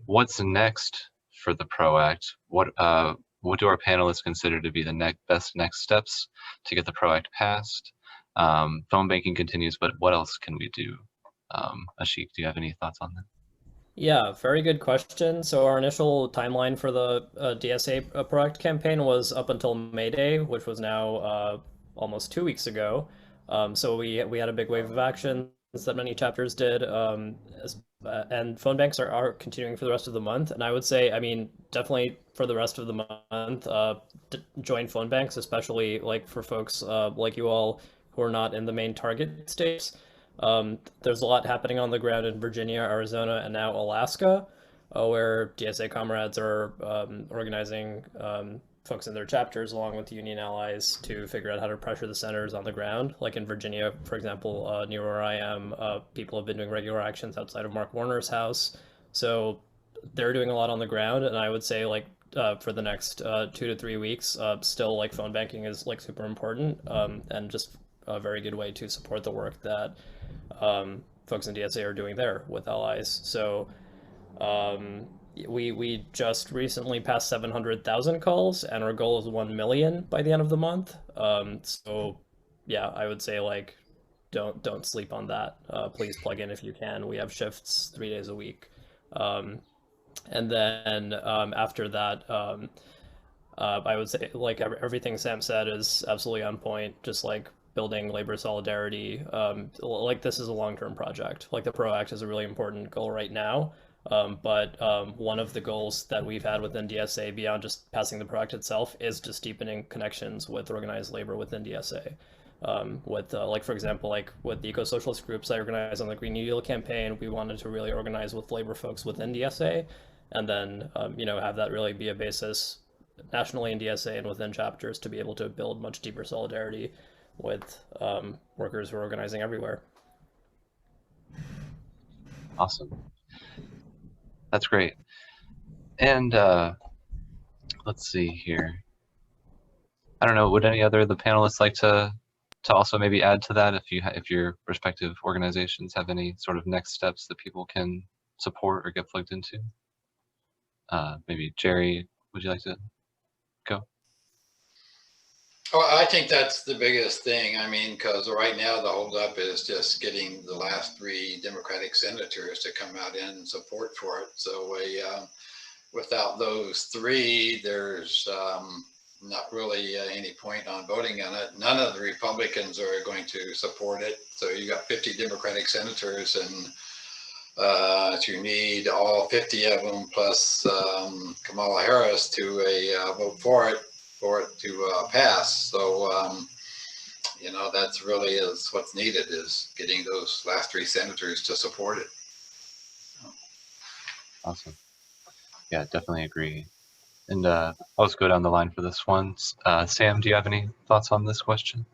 what's next for the PRO Act. What do our panelists consider to be the best next steps to get the PRO Act passed? Phone banking continues, but what else can we do? Ashik, do you have any thoughts on that? Yeah, very good question. So our initial timeline for the DSA PRO Act campaign was up until May Day, which was now almost 2 weeks ago. So we had a big wave of actions that many chapters did, and phone banks are continuing for the rest of the month. And I would say, I mean, definitely for the rest of the month, join phone banks, especially like for folks like you all who are not in the main target states. There's a lot happening on the ground in Virginia, Arizona, and now Alaska, where DSA comrades are organizing folks in their chapters along with union allies to figure out how to pressure the senators on the ground. Like in Virginia, for example, near where I am, people have been doing regular actions outside of Mark Warner's house. So they're doing a lot on the ground, and I would say like for the next 2 to 3 weeks, still like phone banking is like super important, and just a very good way to support the work that folks in DSA are doing there with allies. So we just recently passed 700,000 calls, and our goal is 1 million by the end of the month. So yeah, I would say like don't sleep on that. Please plug in if you can. We have shifts 3 days a week. And then after that, I would say like everything Sam said is absolutely on point. Just like building labor solidarity, like this is a long-term project. Like the PRO Act is a really important goal right now, but one of the goals that we've had within DSA beyond just passing the PRO Act itself is just deepening connections with organized labor within DSA. With like, for example, like with the Ecosocialist groups I organized on the Green New Deal campaign, we wanted to really organize with labor folks within DSA, and then you know, have that really be a basis nationally in DSA and within chapters to be able to build much deeper solidarity with workers who are organizing everywhere. Awesome. That's great. And let's see here. I don't know, would any other of the panelists like to to also maybe add to that, if your respective organizations have any sort of next steps that people can support or get plugged into? Maybe Jerry, would you like to go? Well, I think that's the biggest thing. I mean, because right now the holdup is just getting the last 3 Democratic senators to come out in support for it. So without those 3, there's not really any point on voting on it. None of the Republicans are going to support it. So you got 50 Democratic senators, and you need all 50 of them plus Kamala Harris to vote for it to pass. So you know, that's really is what's needed, is getting those last 3 senators to support it. Awesome. Yeah, definitely agree. And I'll just go down the line for this one. Sam, do you have any thoughts on this question?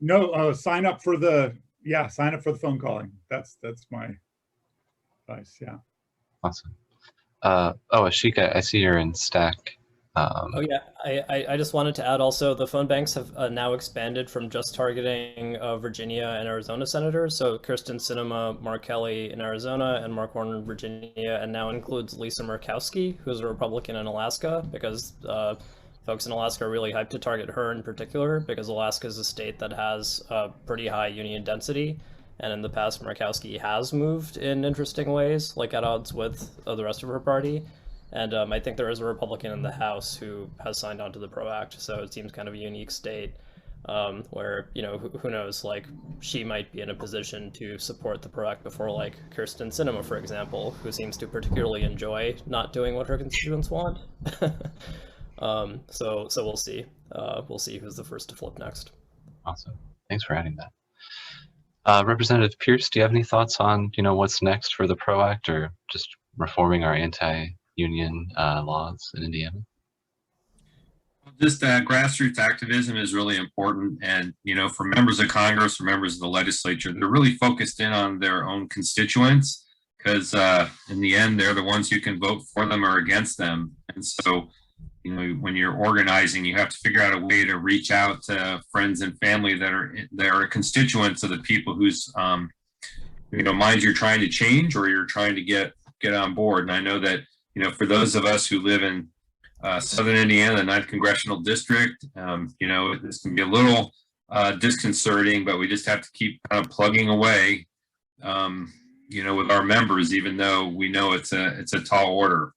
No, sign up for the phone calling. That's my advice. Yeah. Awesome. Oh, Ashik, I see you're in Stack. Oh yeah, I just wanted to add also, the phone banks have now expanded from just targeting Virginia and Arizona senators. So Kirsten Sinema, Mark Kelly in Arizona, and Mark Warner in Virginia, and now includes Lisa Murkowski, who's a Republican in Alaska, because folks in Alaska are really hyped to target her in particular, because Alaska is a state that has a pretty high union density. And in the past, Murkowski has moved in interesting ways, like at odds with the rest of her party. And I think there is a Republican in the House who has signed on to the PRO Act, so it seems kind of a unique state where, you know, who knows, like, she might be in a position to support the PRO Act before, like, Kirsten Sinema, for example, who seems to particularly enjoy not doing what her constituents want. So we'll see. We'll see who's the first to flip next. Awesome. Thanks for adding that. Representative Pierce, do you have any thoughts on, you know, what's next for the PRO Act, or just reforming our anti-union laws in Indiana? Just grassroots activism is really important. And, you know, for members of Congress or members of the legislature, they're really focused in on their own constituents, because in the end, they're the ones who can vote for them or against them. And so, you know, when you're organizing, you have to figure out a way to reach out to friends and family that are constituents of the people whose, you know, minds you're trying to change or you're trying to get on board. And I know that, you know, for those of us who live in Southern Indiana, the 9th Congressional District, you know, this can be a little disconcerting, but we just have to keep kind of plugging away, you know, with our members, even though we know it's a tall order.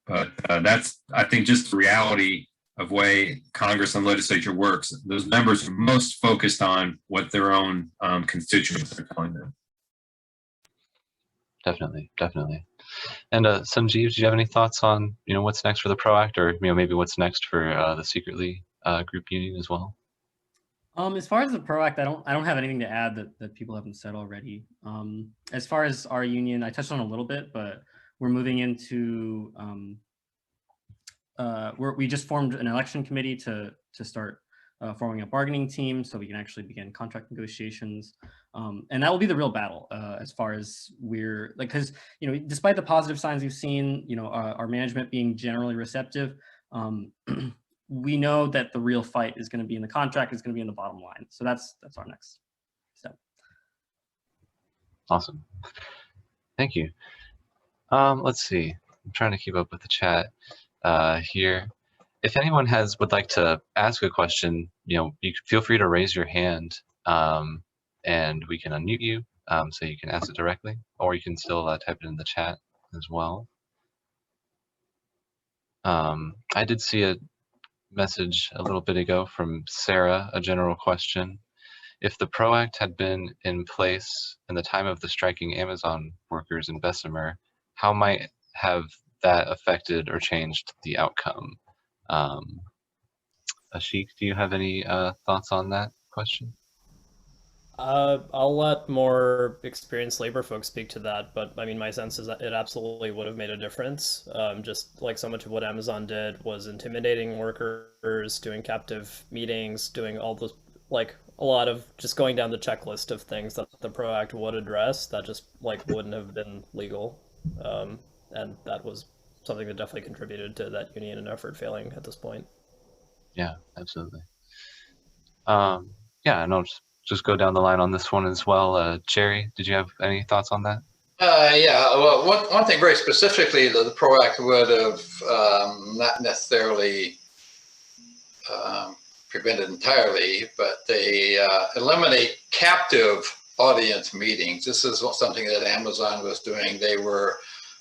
But that's, I think, just the reality of way Congress and legislature works. Those members are most focused on what their own constituents are telling them. Definitely. And Sanjeev, do you have any thoughts on, you know, what's next for the PRO Act, or, you know, maybe what's next for the secretly group union as well? As far as the PRO Act, I don't have anything to add that people haven't said already. As far as our union, I touched on a little bit, but we're moving into we just formed an election committee to start forming a bargaining team so we can actually begin contract negotiations. And that will be the real battle as far as we're like, because, you know, despite the positive signs we've seen, you know, our management being generally receptive, we know that the real fight is going to be in the contract, is going to be in the bottom line. So that's our next step. Awesome. Thank you. Let's see. I'm trying to keep up with the chat here. If anyone would like to ask a question, you know, you feel free to raise your hand, and we can unmute you, so you can ask it directly, or you can still type it in the chat as well. I did see a message a little bit ago from Sarah, a general question. If the PRO Act had been in place in the time of the striking Amazon workers in Bessemer, how might have that affected or changed the outcome? Ashik, do you have any thoughts on that question? I'll let more experienced labor folks speak to that, but I mean, my sense is that it absolutely would have made a difference. Just like so much of what Amazon did was intimidating workers, doing captive meetings, doing all those, like a lot of just going down the checklist of things that the PRO Act would address that just like wouldn't have been legal. And that was something that definitely contributed to that union and effort failing at this point. Yeah, absolutely. Yeah, and I'll just go down the line on this one as well. Jerry, did you have any thoughts on that? Yeah, well, one thing very specifically that the PRO Act would have not necessarily prevented entirely, but they eliminate captive audience meetings. This is something that Amazon was doing. They were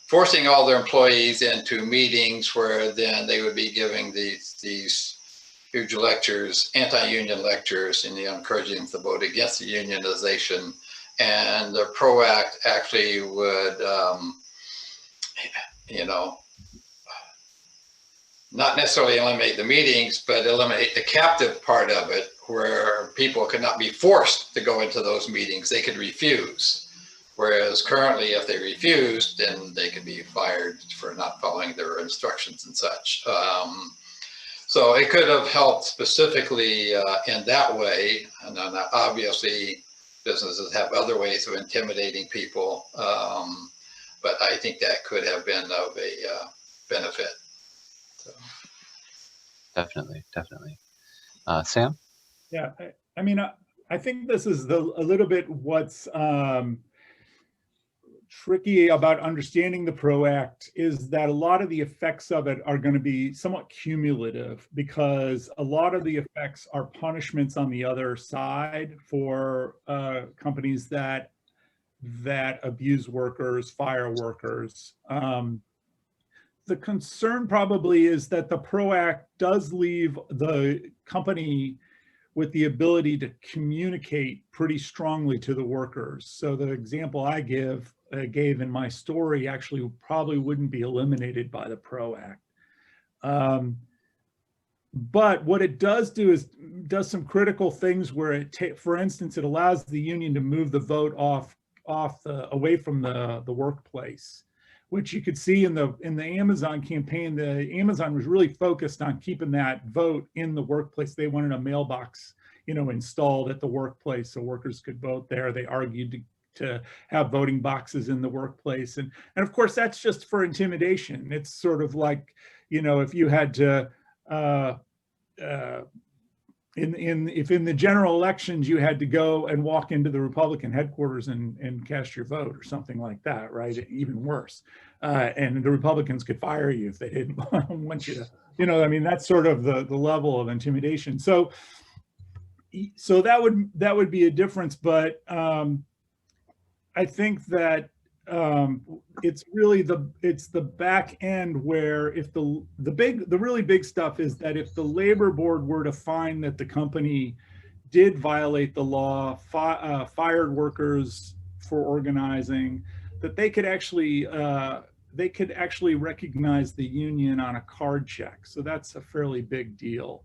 forcing all their employees into meetings where then they would be giving these huge lectures, anti-union lectures, and encouraging them to vote against the unionization. And the PRO Act actually would, not necessarily eliminate the meetings, but eliminate the captive part of it, where people could not be forced to go into those meetings. They could refuse. Whereas currently, if they refused, then they could be fired for not following their instructions and such. So it could have helped specifically in that way. And then obviously, businesses have other ways of intimidating people. But I think that could have been of a benefit. So. Definitely. Sam? Yeah, I mean, I think this is a little bit what's tricky about understanding the PRO Act is that a lot of the effects of it are going to be somewhat cumulative, because a lot of the effects are punishments on the other side for companies that abuse workers, fire workers. The concern probably is that the PRO Act does leave the company with the ability to communicate pretty strongly to the workers. So the example I gave in my story actually probably wouldn't be eliminated by the PRO Act. But what it does do is does some critical things where for instance, it allows the union to move the vote away from the workplace, which you could see in the Amazon campaign. The Amazon was really focused on keeping that vote in the workplace. They wanted a mailbox, installed at the workplace so workers could vote there. They argued to have voting boxes in the workplace, and of course that's just for intimidation. It's sort of like, if you had to if in the general elections you had to go and walk into the Republican headquarters and cast your vote or something like that, right? Even worse. And the Republicans could fire you if they didn't want you to, that's sort of the level of intimidation. So that would be a difference, but I think that it's really the back end where if the really big stuff is that if the labor board were to find that the company did violate the law, fired workers for organizing, that they could actually recognize the union on a card check. So that's a fairly big deal.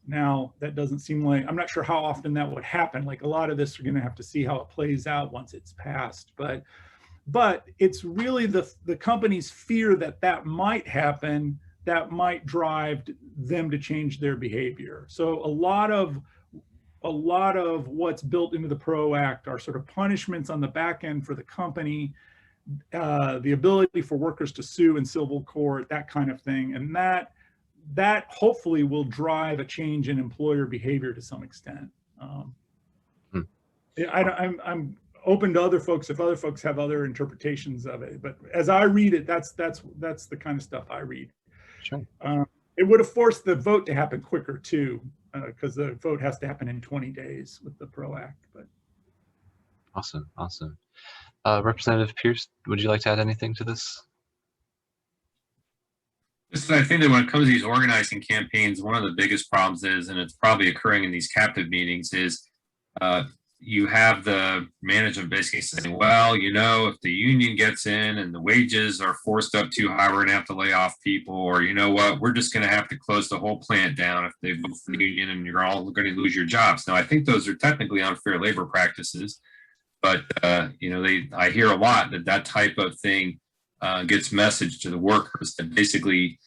Now, that doesn't seem like, I'm not sure how often that would happen. Like a lot of this, we're going to have to see how it plays out once it's passed. But it's really the company's fear that might happen that might drive them to change their behavior. So a lot of what's built into the PRO Act are sort of punishments on the back end for the company, the ability for workers to sue in civil court, that kind of thing. And that hopefully will drive a change in employer behavior to some extent. I'm open to other folks if other folks have other interpretations of it, but as I read it, that's the kind of stuff I read. Sure. It would have forced the vote to happen quicker too, because the vote has to happen in 20 days with the PRO Act. But awesome. Representative Pierce, would you like to add anything to this? I think that when it comes to these organizing campaigns, one of the biggest problems is, and it's probably occurring in these captive meetings, is you have the management basically saying, well, if the union gets in and the wages are forced up too high, we're going to have to lay off people, or what, we're just going to have to close the whole plant down if they vote for the union and you're all going to lose your jobs. Now, I think those are technically unfair labor practices, but I hear a lot that type of thing gets messaged to the workers that basically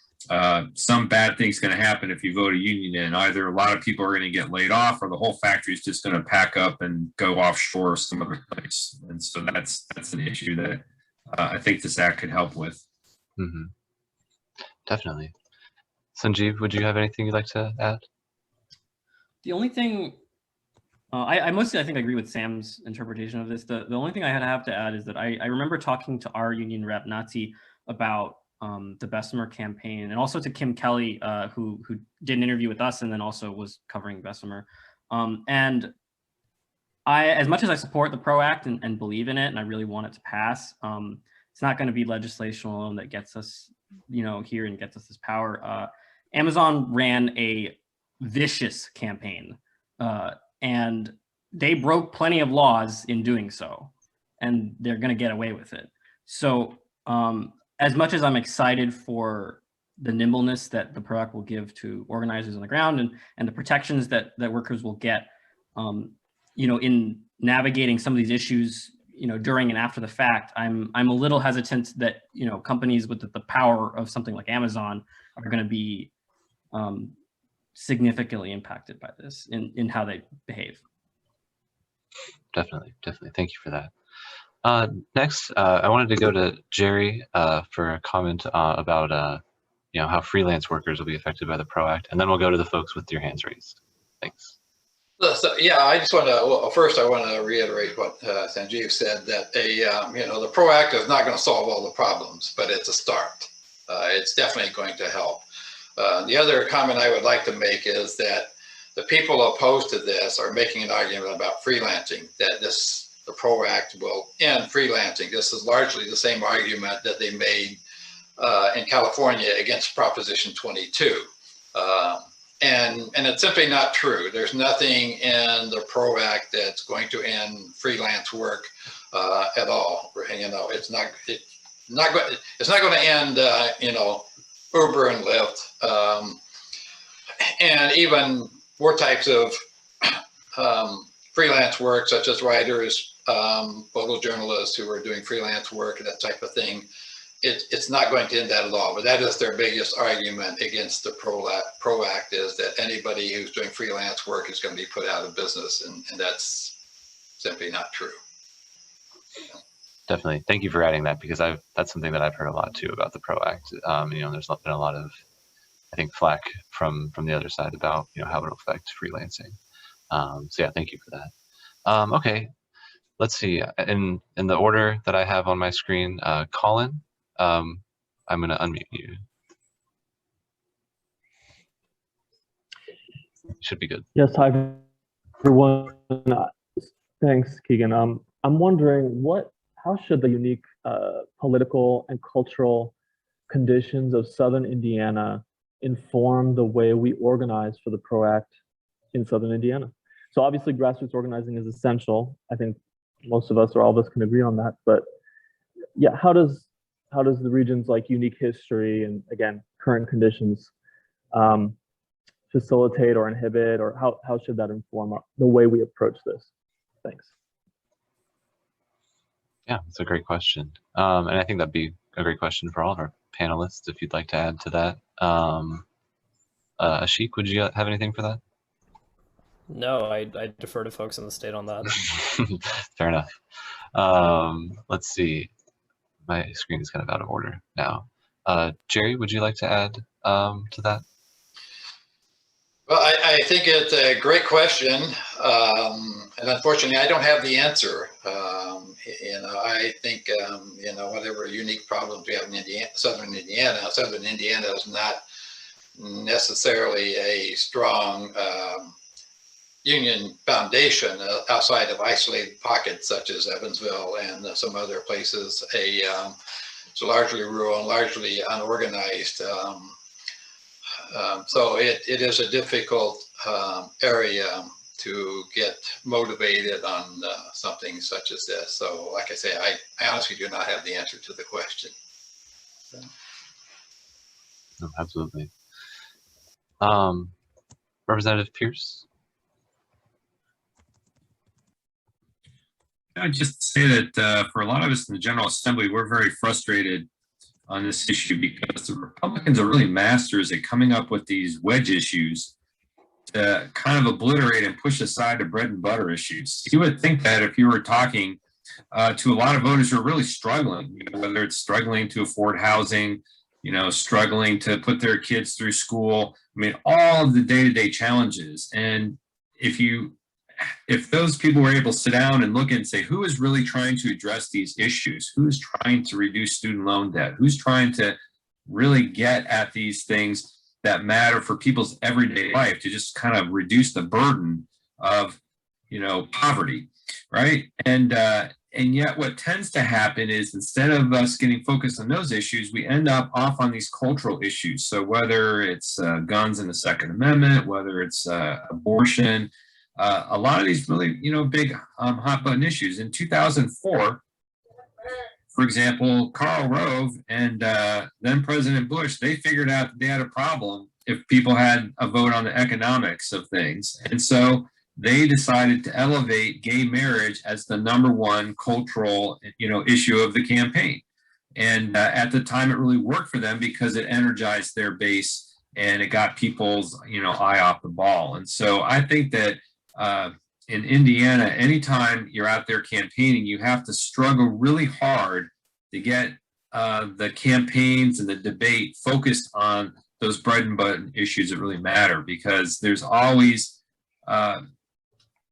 some bad thing's going to happen if you vote a union in. Either a lot of people are going to get laid off, or the whole factory is just going to pack up and go offshore some other place. And so that's an issue that I think this act could help with. Mm-hmm. Definitely. Sanjeev, would you have anything you'd like to add? The only thing I mostly, I think, agree with Sam's interpretation of this. The only thing I have to add is that I remember talking to our union rep, Nazi, about the Bessemer campaign, and also to Kim Kelly, who did an interview with us and then also was covering Bessemer. And as much as I support the PRO Act and believe in it, and I really want it to pass, it's not going to be legislation alone that gets us, here and gets us this power. Amazon ran a vicious campaign, and they broke plenty of laws in doing so, and they're going to get away with it. So as much as I'm excited for the nimbleness that the PRO Act will give to organizers on the ground and the protections that workers will get, in navigating some of these issues, during and after the fact, I'm a little hesitant that, companies with the power of something like Amazon are going to be significantly impacted by this in how they behave. Definitely. Thank you for that. Next, I wanted to go to Jerry for a comment about how freelance workers will be affected by the PRO Act, and then we'll go to the folks with your hands raised. Thanks. So, yeah, I just want to, well, first I want to reiterate what Sanjeev said, that the PRO Act is not going to solve all the problems, but it's a start. It's definitely going to help. The other comment I would like to make is that the people opposed to this are making an argument about freelancing, that the PRO Act will end freelancing. This is largely the same argument that they made in California against Proposition 22. And it's simply not true. There's nothing in the PRO Act that's going to end freelance work at all. It's not going to end Uber and Lyft, and even more types of freelance work, such as writers, photojournalists who are doing freelance work and that type of thing. It's not going to end that at all, but that is their biggest argument against the PRO Act, is that anybody who's doing freelance work is going to be put out of business, and that's simply not true. Definitely. Thank you for adding that, because that's something that I've heard a lot too about the PRO Act. There's been a lot of, I think, flack from the other side about how it'll affect freelancing. So yeah, thank you for that. Okay, let's see. In the order that I have on my screen, Colin, I'm going to unmute you. Should be good. Yes, hi everyone. Thanks, Keegan. I'm wondering how should the unique political and cultural conditions of Southern Indiana inform the way we organize for the PRO Act in Southern Indiana? So obviously grassroots organizing is essential. I think most of us or all of us can agree on that. But yeah, how does the region's unique history and, again, current conditions facilitate or inhibit, or how should that inform the way we approach this? Thanks. Yeah, it's a great question. And I think that'd be a great question for all of our panelists, if you'd like to add to that. Ashik, would you have anything for that? No, I defer to folks in the state on that. Fair enough. Let's see. My screen is kind of out of order now. Jerry, would you like to add to that? Well, I think it's a great question, and unfortunately, I don't have the answer. I think whatever unique problems we have in Southern Indiana is not necessarily a strong union foundation outside of isolated pockets such as Evansville and some other places. It's largely rural and largely unorganized. So it is a difficult area to get motivated on something such as this. So like I say, I honestly do not have the answer to the question. No, absolutely. Representative Pierce? I'd just say that for a lot of us in the General Assembly, we're very frustrated on this issue because the Republicans are really masters at coming up with these wedge issues to kind of obliterate and push aside the bread and butter issues. You would think that if you were talking to a lot of voters who are really struggling, whether it's struggling to afford housing, struggling to put their kids through school, all of the day-to-day challenges. And if you if those people were able to sit down and look and say, who is really trying to address these issues? Who's trying to reduce student loan debt? Who's trying to really get at these things that matter for people's everyday life, to just kind of reduce the burden of, poverty, right? And yet what tends to happen is, instead of us getting focused on those issues, we end up off on these cultural issues. So whether it's guns and the Second Amendment, whether it's abortion, a lot of these really, big hot button issues. In 2004, for example, Karl Rove and then President Bush, they figured out that they had a problem if people had a vote on the economics of things. And so they decided to elevate gay marriage as the #1 cultural, issue of the campaign. And at the time, it really worked for them because it energized their base and it got people's, eye off the ball. And so I think that in Indiana, anytime you're out there campaigning, you have to struggle really hard to get the campaigns and the debate focused on those bread and butter issues that really matter, because there's always,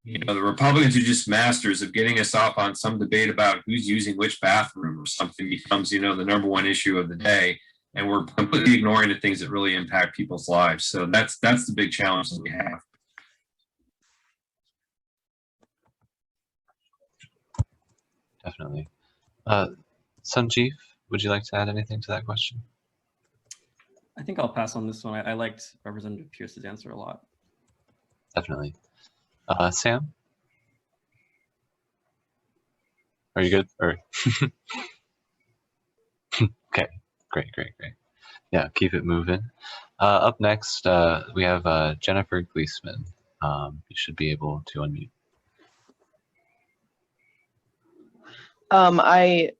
the Republicans are just masters of getting us off on some debate about who's using which bathroom, or something becomes, the #1 issue of the day. And we're completely ignoring the things that really impact people's lives. So that's the big challenge that we have. Definitely. Sanjeev, would you like to add anything to that question? I think I'll pass on this one. I liked Representative Pierce's answer a lot. Definitely. Sam? Are you good? Or okay, great. Yeah, keep it moving. Up next, we have Jennifer Gleesman. You should be able to unmute. I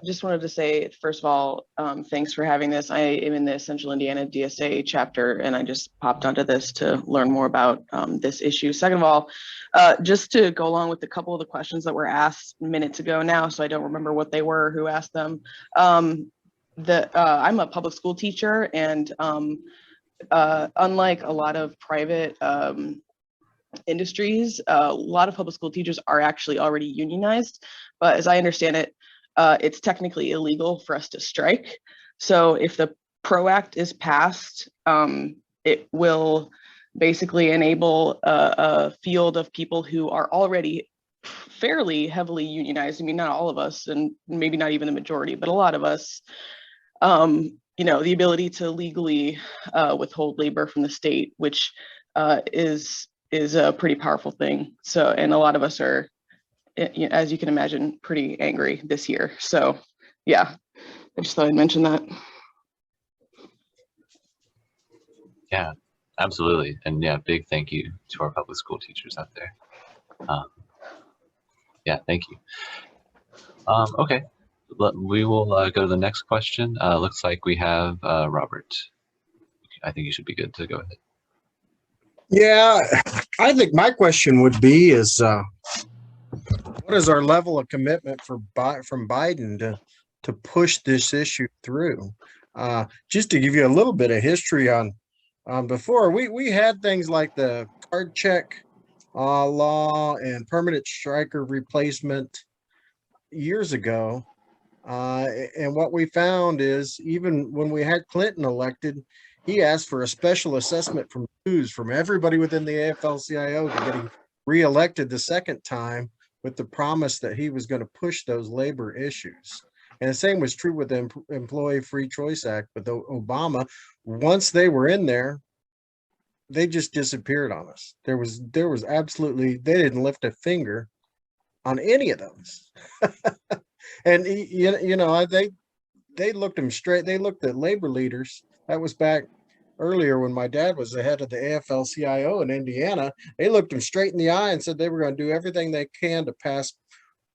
just wanted to say, first of all, thanks for having this. I am in the Central Indiana DSA chapter, and I just popped onto this to learn more about this issue. Second of all, just to go along with a couple of the questions that were asked minutes ago now, so I don't remember what they were, who asked them. I'm a public school teacher, and unlike a lot of private industries, a lot of public school teachers are actually already unionized, but as I understand it, it's technically illegal for us to strike. So if the PRO Act is passed, it will basically enable a field of people who are already fairly heavily unionized. I mean, not all of us, and maybe not even the majority, but a lot of us, the ability to legally withhold labor from the state, which is a pretty powerful thing. So, and a lot of us are, as you can imagine, pretty angry this year. So yeah, I just thought I'd mention that. Yeah, absolutely. And yeah, big thank you to our public school teachers out there. Yeah, thank you. Okay, we will go to the next question. Looks like we have Robert. I think you should be good to go ahead. Yeah, I think my question would be is, what is our level of commitment from Biden to push this issue through? Just to give you a little bit of history on before, we had things like the card check law and permanent striker replacement years ago. And what we found is, even when we had Clinton elected, he asked for a special assessment from dues from everybody within the AFL-CIO to get him reelected the second time, with the promise that he was going to push those labor issues. And the same was true with the Employee Free Choice Act with Obama. Once they were in there, they just disappeared on us. There was absolutely, they didn't lift a finger on any of those. And they looked them straight. They looked at labor leaders. That was back earlier when my dad was the head of the AFL-CIO in Indiana. They looked them straight in the eye and said they were going to do everything they can to pass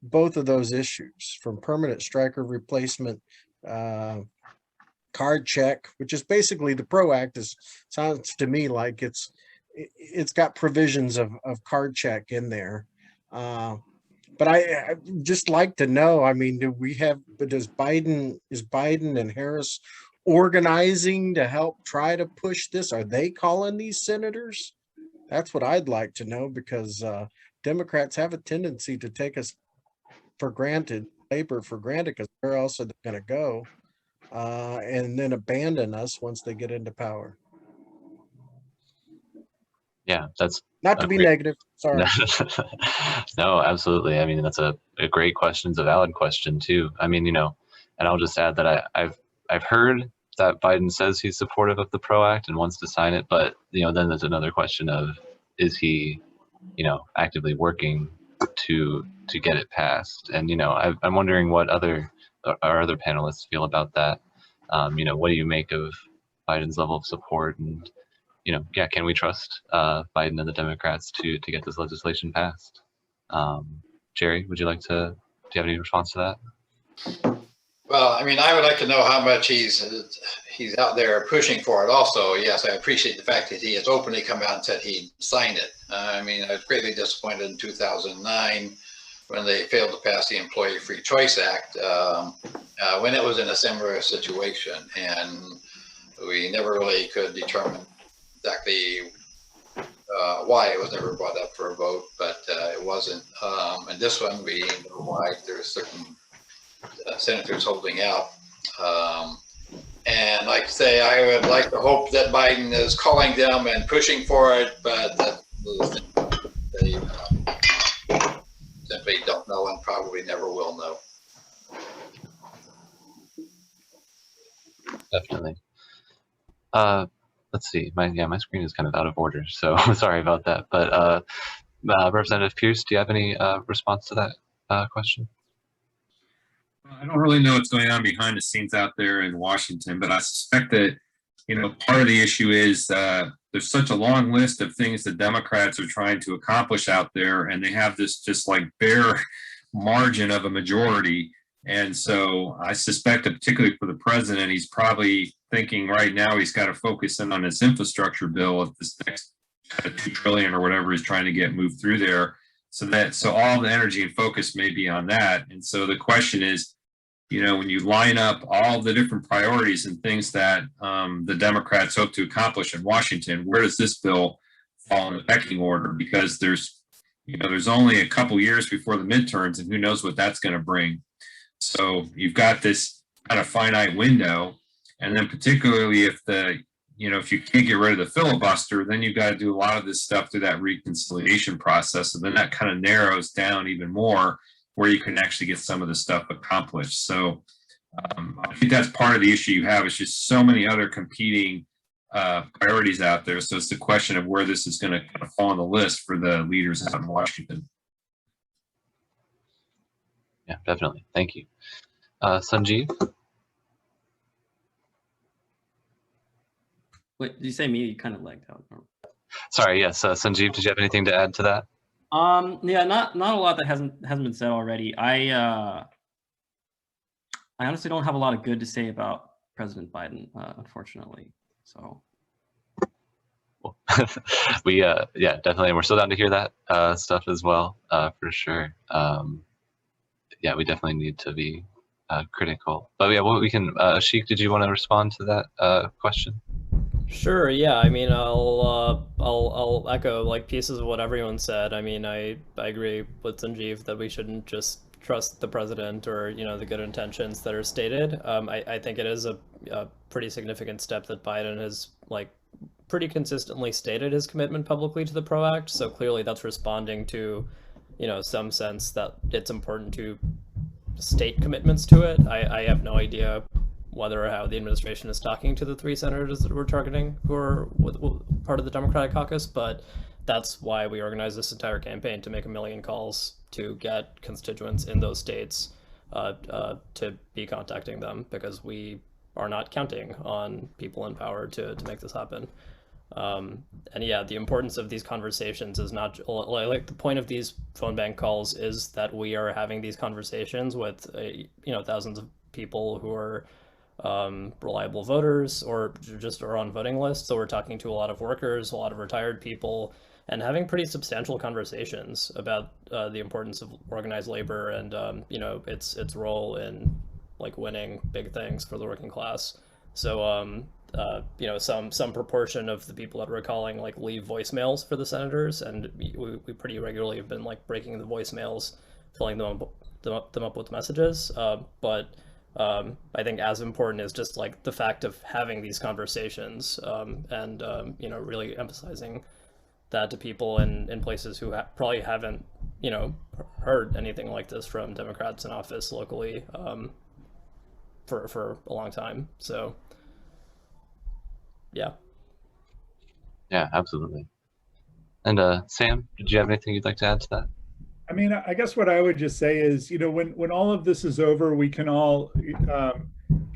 both of those issues, from permanent striker replacement, card check, which is basically the PRO Act. Sounds to me like it's got provisions of card check in there. But I just like to know, I mean, is Biden and Harris organizing to help try to push this? Are they calling these senators That's what I'd like to know, because Democrats have a tendency to take us for granted, labor for granted, because where else are they going to go? And then abandon us once they get into power. Yeah, that's Not to be negative. Sorry. No, absolutely. I mean, that's a great question. It's a valid question too. I mean, and I'll just add that I've heard that Biden says he's supportive of the PRO Act and wants to sign it, but then there's another question of, is he, actively working to get it passed? And I'm wondering what our other panelists feel about that. What do you make of Biden's level of support, and can we trust Biden and the Democrats to get this legislation passed? Jerry, do you have any response to that? Well, I mean, I would like to know how much he's out there pushing for it also. Yes, I appreciate the fact that he has openly come out and said he'd sign it. I mean, I was greatly disappointed in 2009 when they failed to pass the Employee Free Choice Act, when it was in a similar situation. And we never really could determine exactly why it was never brought up for a vote, but it wasn't. And this one, we know why. There's certain senators holding out. And like I say, I would like to hope that Biden is calling them and pushing for it, but that they simply don't know and probably never will know. Definitely. Let's see. My screen is kind of out of order, so sorry about that. But Representative Pierce, do you have any response to that question? I don't really know what's going on behind the scenes out there in Washington, but I suspect that, part of the issue is there's such a long list of things that Democrats are trying to accomplish out there, and they have this just like bare margin of a majority. And so I suspect that particularly for the president, he's probably thinking right now he's got to focus in on his infrastructure bill of this next $2 trillion or whatever he's trying to get moved through there. So all the energy and focus may be on that. And so the question is, when you line up all the different priorities and things that the Democrats hope to accomplish in Washington, where does this bill fall in the pecking order? Because there's only a couple years before the midterms, and who knows what that's going to bring. So you've got this kind of finite window, and then particularly if if you can't get rid of the filibuster, then you've got to do a lot of this stuff through that reconciliation process. So then that kind of narrows down even more where you can actually get some of the stuff accomplished. So I think that's part of the issue you have. It's just so many other competing priorities out there. So it's the question of where this is going to kind of fall on the list for the leaders out in Washington. Yeah, definitely. Thank you. Sanjeev? Wait, did you say me? You kind of lagged out. Sorry, yes. Sanjeev, did you have anything to add to that? Yeah, not a lot that hasn't been said already. I honestly don't have a lot of good to say about President Biden, unfortunately. So yeah, definitely. We're still down to hear that stuff as well, for sure. Yeah, we definitely need to be critical. But yeah, we can. Ashik, did you want to respond to that question? Sure. Yeah. I mean, I'll echo like pieces of what everyone said. I mean, I agree with Sanjeev that we shouldn't just trust the president or the good intentions that are stated. I think it is a pretty significant step that Biden has like pretty consistently stated his commitment publicly to the PRO Act. So clearly that's responding to some sense that it's important to state commitments to it. I have no idea whether or how the administration is talking to the 3 senators that we're targeting who are part of the Democratic caucus, but that's why we organized this entire campaign, to make 1 million calls to get constituents in those states to be contacting them, because we are not counting on people in power to make this happen. And yeah, the importance of these conversations is not like the point of these phone bank calls is that we are having these conversations with thousands of people who are reliable voters or just are on voting lists. So we're talking to a lot of workers, a lot of retired people, and having pretty substantial conversations about the importance of organized labor and its role in like winning big things for the working class. So you know, some proportion of the people that we're calling like leave voicemails for the senators, and we pretty regularly have been like breaking the voicemails, filling them up with messages. But I think as important is just like the fact of having these conversations, and you know, really emphasizing that to people in places who probably haven't, you know, heard anything like this from Democrats in office locally for a long time. So yeah. Yeah, absolutely. And Sam, did you have anything you'd like to add to that? I mean, I guess what I would just say is, you know, when all of this is over, we can all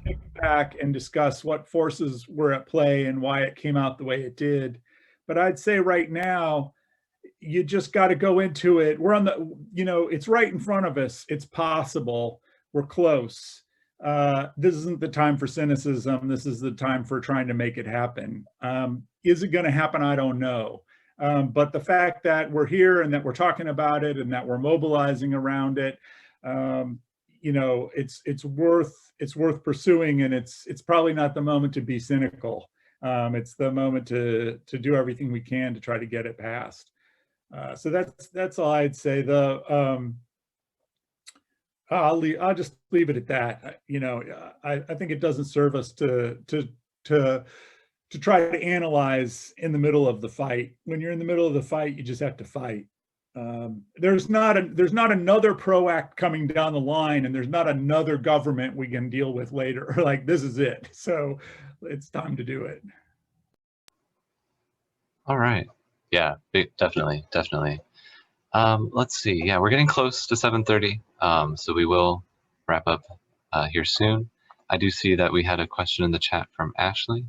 kick back and discuss what forces were at play and why it came out the way it did. But I'd say right now, you just got to go into it. We're on the, you know, it's right in front of us. It's possible. We're close. This isn't the time for cynicism. This is the time for trying to make it happen. Is it going to happen? I don't know. But the fact that we're here and that we're talking about it and that we're mobilizing around it, you know, it's worth pursuing, and it's probably not the moment to be cynical. It's the moment to do everything we can to try to get it passed. So that's all I'd say. I'll just leave it at that. You know, I think it doesn't serve us to try to analyze in the middle of the fight. When you're in the middle of the fight, you just have to fight. There's not another PRO Act coming down the line, and there's not another government we can deal with later. Like, this is it. So it's time to do it. All right. Yeah, definitely. Let's see. Yeah, we're getting close to 7:30, so we will wrap up here soon. I do see that we had a question in the chat from Ashley.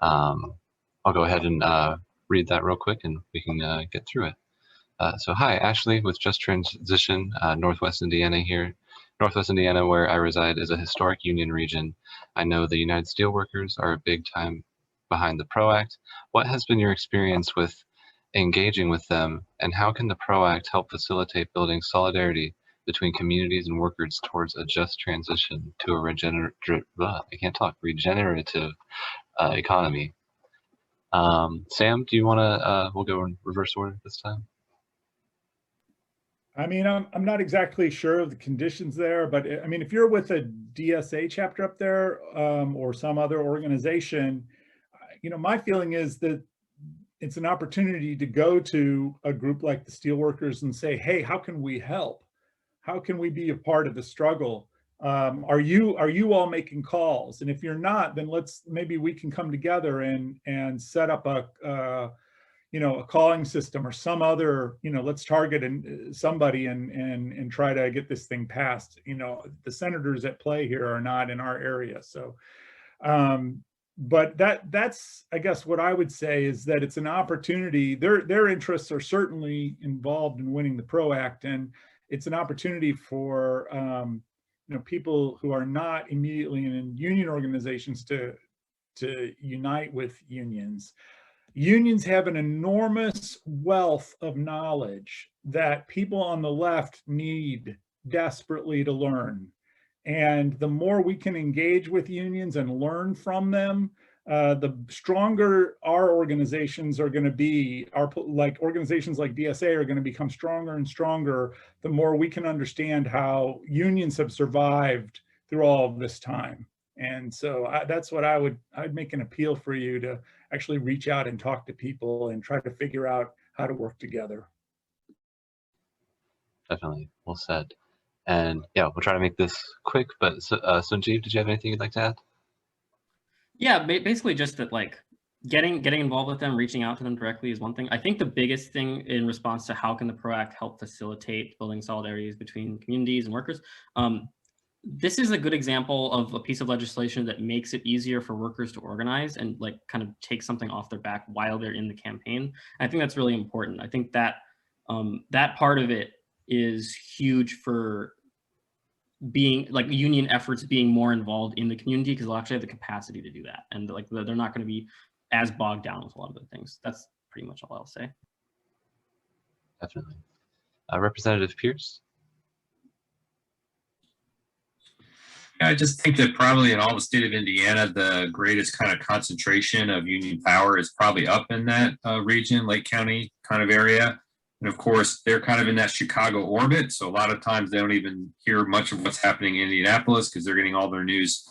I'll go ahead and read that real quick, and we can get through it. So hi, Ashley with Just Transition, Northwest Indiana here. Northwest Indiana, where I reside, is a historic union region. I know the United Steelworkers are a big time behind the PRO Act. What has been your experience with engaging with them, and how can the PRO Act help facilitate building solidarity between communities and workers towards a just transition to a regenerative economy? Sam, do you want to, we'll go in reverse order this time. I mean, I'm not exactly sure of the conditions there, but I mean, if you're with a DSA chapter up there, or some other organization, you know, my feeling is that it's an opportunity to go to a group like the Steelworkers and say, hey, how can we help? How can we be a part of the struggle? Are you all making calls? And if you're not, then maybe we can come together and set up a you know, a calling system or some other, you know, let's target somebody and try to get this thing passed. You know, the senators at play here are not in our area. So, but that's, I guess what I would say is that it's an opportunity. Their interests are certainly involved in winning the PRO Act, and it's an opportunity for, you know, people who are not immediately in union organizations to unite with unions. Unions have an enormous wealth of knowledge that people on the left need desperately to learn. And the more we can engage with unions and learn from them, the stronger our organizations are going to be. Organizations like DSA are going to become stronger and stronger the more we can understand how unions have survived through all of this time. And so that's what I'd make an appeal for you to actually reach out and talk to people and try to figure out how to work together. Definitely, well said. And yeah, we'll try to make this quick, but Sanjeev, did you have anything you'd like to add? Yeah, basically just that, like, getting involved with them, reaching out to them directly is one thing. I think the biggest thing in response to how can the PRO Act help facilitate building solidarities between communities and workers, this is a good example of a piece of legislation that makes it easier for workers to organize and like kind of take something off their back while they're in the campaign. I think that's really important. I think that that part of it is huge for being like union efforts being more involved in the community, because they'll actually have the capacity to do that, and like they're not going to be as bogged down with a lot of the things. That's pretty much all I'll say. Definitely. Representative Pierce. I just think that probably in all the state of Indiana, the greatest kind of concentration of union power is probably up in that region, Lake County kind of area. And of course, they're kind of in that Chicago orbit. So a lot of times they don't even hear much of what's happening in Indianapolis because they're getting all their news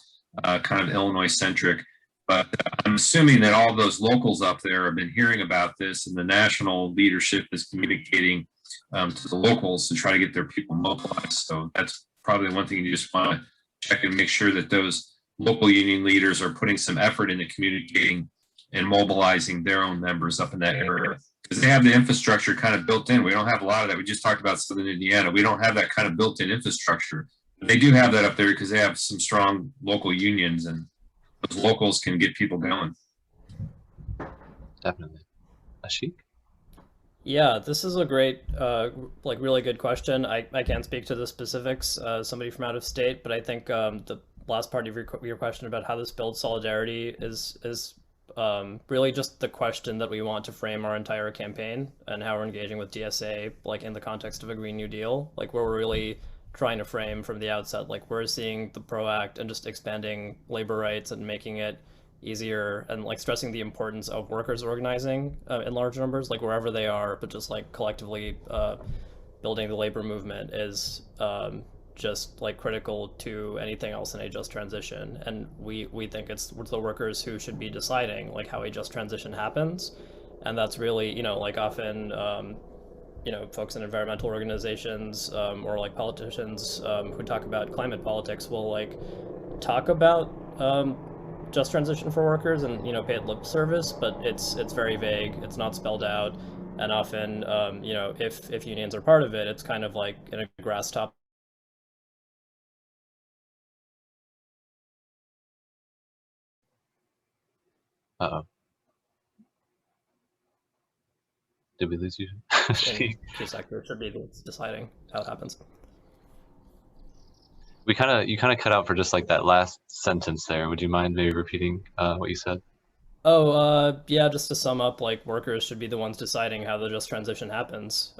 kind of Illinois centric. But I'm assuming that all those locals up there have been hearing about this, and the national leadership is communicating to the locals to try to get their people mobilized. So that's probably one thing you just want to check and make sure that those local union leaders are putting some effort into communicating and mobilizing their own members up in that area, because they have the infrastructure kind of built in. We don't have a lot of that. We just talked about Southern Indiana. We don't have that kind of built-in infrastructure. But they do have that up there because they have some strong local unions, and those locals can get people going. Definitely. Ashik? Yeah, this is a great, like really good question. I can't speak to the specifics, somebody from out of state, but I think the last part of your question about how this builds solidarity is really just the question that we want to frame our entire campaign and how we're engaging with DSA, like in the context of a Green New Deal, like where we're really trying to frame from the outset, like we're seeing the PRO Act and just expanding labor rights and making it easier and like stressing the importance of workers organizing in large numbers, like wherever they are, but just like collectively building the labor movement is just like critical to anything else in a just transition. And we think it's the workers who should be deciding like how a just transition happens. And that's really, you know, like often, you know, folks in environmental organizations or like politicians who talk about climate politics will like talk about just transition for workers and, you know, pay it lip service, but it's very vague. It's not spelled out. And often, you know, if unions are part of it, it's kind of like in a grass top. Uh-oh. Did we lose you? Key sector should be that's deciding how it happens. You kind of cut out for just like that last sentence there. Would you mind maybe repeating what you said? Oh, yeah, just to sum up, like workers should be the ones deciding how the just transition happens.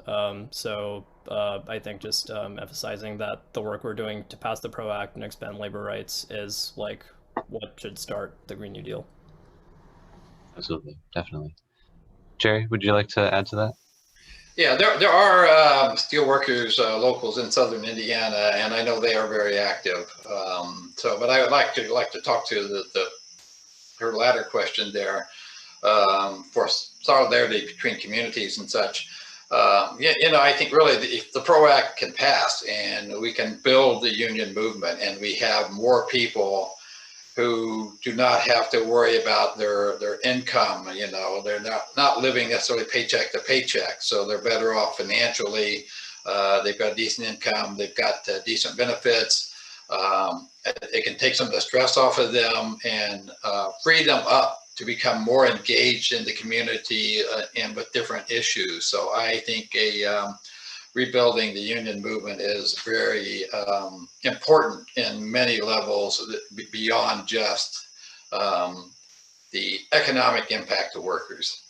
So I think just emphasizing that the work we're doing to pass the PRO Act and expand labor rights is like what should start the Green New Deal. Absolutely, definitely. Jerry, would you like to add to that? Yeah, there are steelworkers locals in Southern Indiana, and I know they are very active. But I would like to talk to her latter question there for solidarity between communities and such. You know, I think really if the PRO Act can pass and we can build the union movement and we have more people who do not have to worry about their income, you know, they're not living necessarily paycheck to paycheck, so they're better off financially. They've got decent income, they've got decent benefits. It can take some of the stress off of them and free them up to become more engaged in the community and with different issues. So I think rebuilding the union movement is very important in many levels beyond just the economic impact of workers.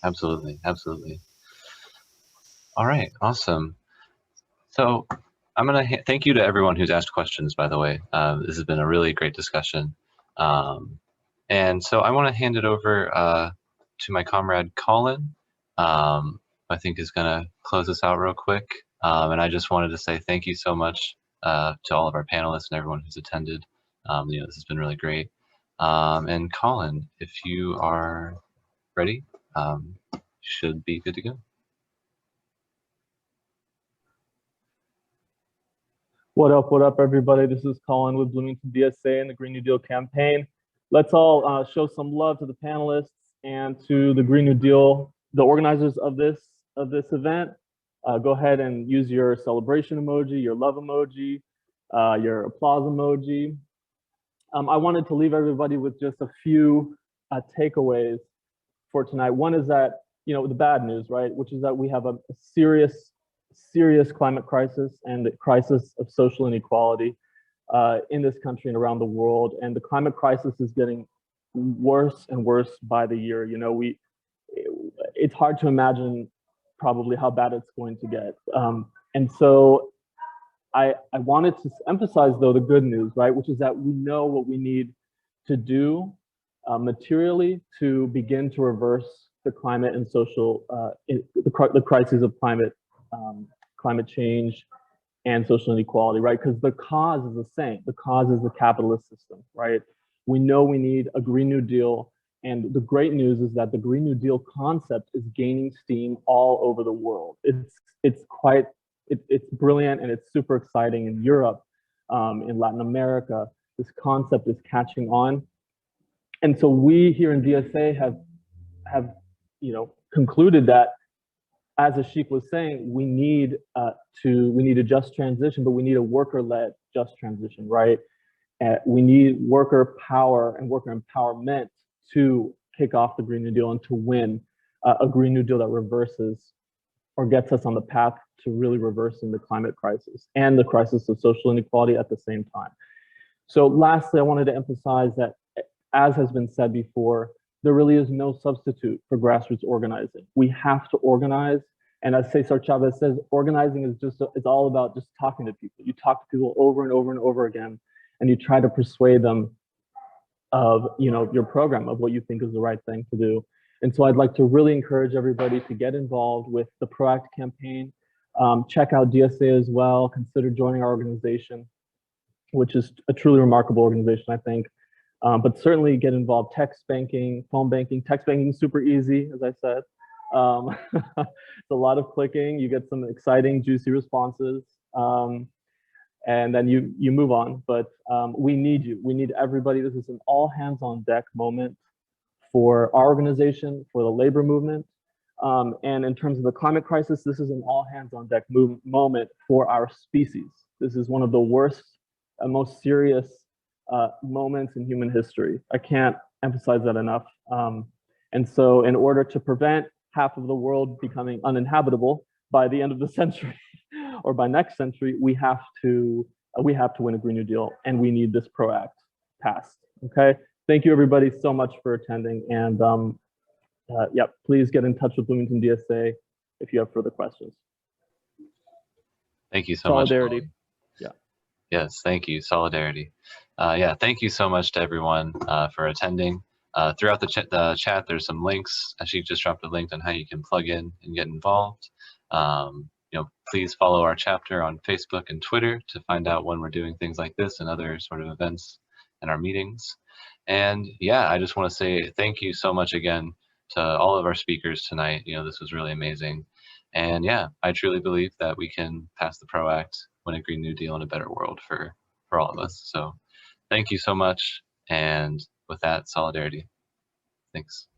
Absolutely, absolutely. All right, awesome. So I'm going to thank you to everyone who's asked questions, by the way. This has been a really great discussion. And so I want to hand it over to my comrade Colin. I think is going to close us out real quick. And I just wanted to say thank you so much to all of our panelists and everyone who's attended. You know, this has been really great. And Colin, if you are ready, should be good to go. What up, everybody? This is Colin with Bloomington DSA and the Green New Deal campaign. Let's all show some love to the panelists and to the Green New Deal, the organizers of this event. Go ahead and use your celebration emoji, your love emoji, your applause emoji. I wanted to leave everybody with just a few takeaways for tonight. One is that, you know, the bad news, right, which is that we have a serious climate crisis and the crisis of social inequality in this country and around the world. And the climate crisis is getting worse and worse by the year. You know, it's hard to imagine probably how bad it's going to get. And so I wanted to emphasize, though, the good news, right, which is that we know what we need to do materially to begin to reverse the climate and social, the crises of climate change and social inequality, right? Because the cause is the same. The cause is the capitalist system, right? We know we need a Green New Deal. And the great news is that the Green New Deal concept is gaining steam all over the world. It's brilliant, and it's super exciting in Europe, in Latin America. This concept is catching on. And so we here in DSA have concluded that, as Ashik was saying, we need a just transition, but we need a worker-led just transition, right? We need worker power and worker empowerment to kick off the Green New Deal and to win a Green New Deal that reverses or gets us on the path to really reversing the climate crisis and the crisis of social inequality at the same time. So lastly, I wanted to emphasize that, as has been said before, there really is no substitute for grassroots organizing. We have to organize. And as Cesar Chavez says, organizing is it's all about just talking to people. You talk to people over and over and over again, and you try to persuade them of your program, of what you think is the right thing to do. And so I'd like to really encourage everybody to get involved with the PROACT campaign. Check out DSA as well. Consider joining our organization, which is a truly remarkable organization, I think. But certainly get involved. Text banking, phone banking. Text banking is super easy, as I said. It's a lot of clicking. You get some exciting, juicy responses. And then you move on. But we need you. We need everybody. This is an all hands on deck moment for our organization, for the labor movement. And in terms of the climate crisis, this is an all hands on deck moment for our species. This is one of the worst and most serious moments in human history. I can't emphasize that enough. And so in order to prevent half of the world becoming uninhabitable by the end of the century or by next century, we have to win a Green New Deal, and we need this PROACT passed. Okay, thank you everybody so much for attending, and please get in touch with Bloomington DSA if you have further questions. Thank you so much. Solidarity. Yeah. Yes, thank you. Solidarity. Thank you so much to everyone for attending. Throughout the chat, there's some links. Ashik just dropped a link on how you can plug in and get involved. Please follow our chapter on Facebook and Twitter to find out when we're doing things like this and other sort of events and our meetings. And I just want to say thank you so much again to all of our speakers tonight. This was really amazing. And I truly believe that we can pass the PROACT, win a Green New Deal, and a better world for all of us. So thank you so much. And with that, solidarity. Thanks.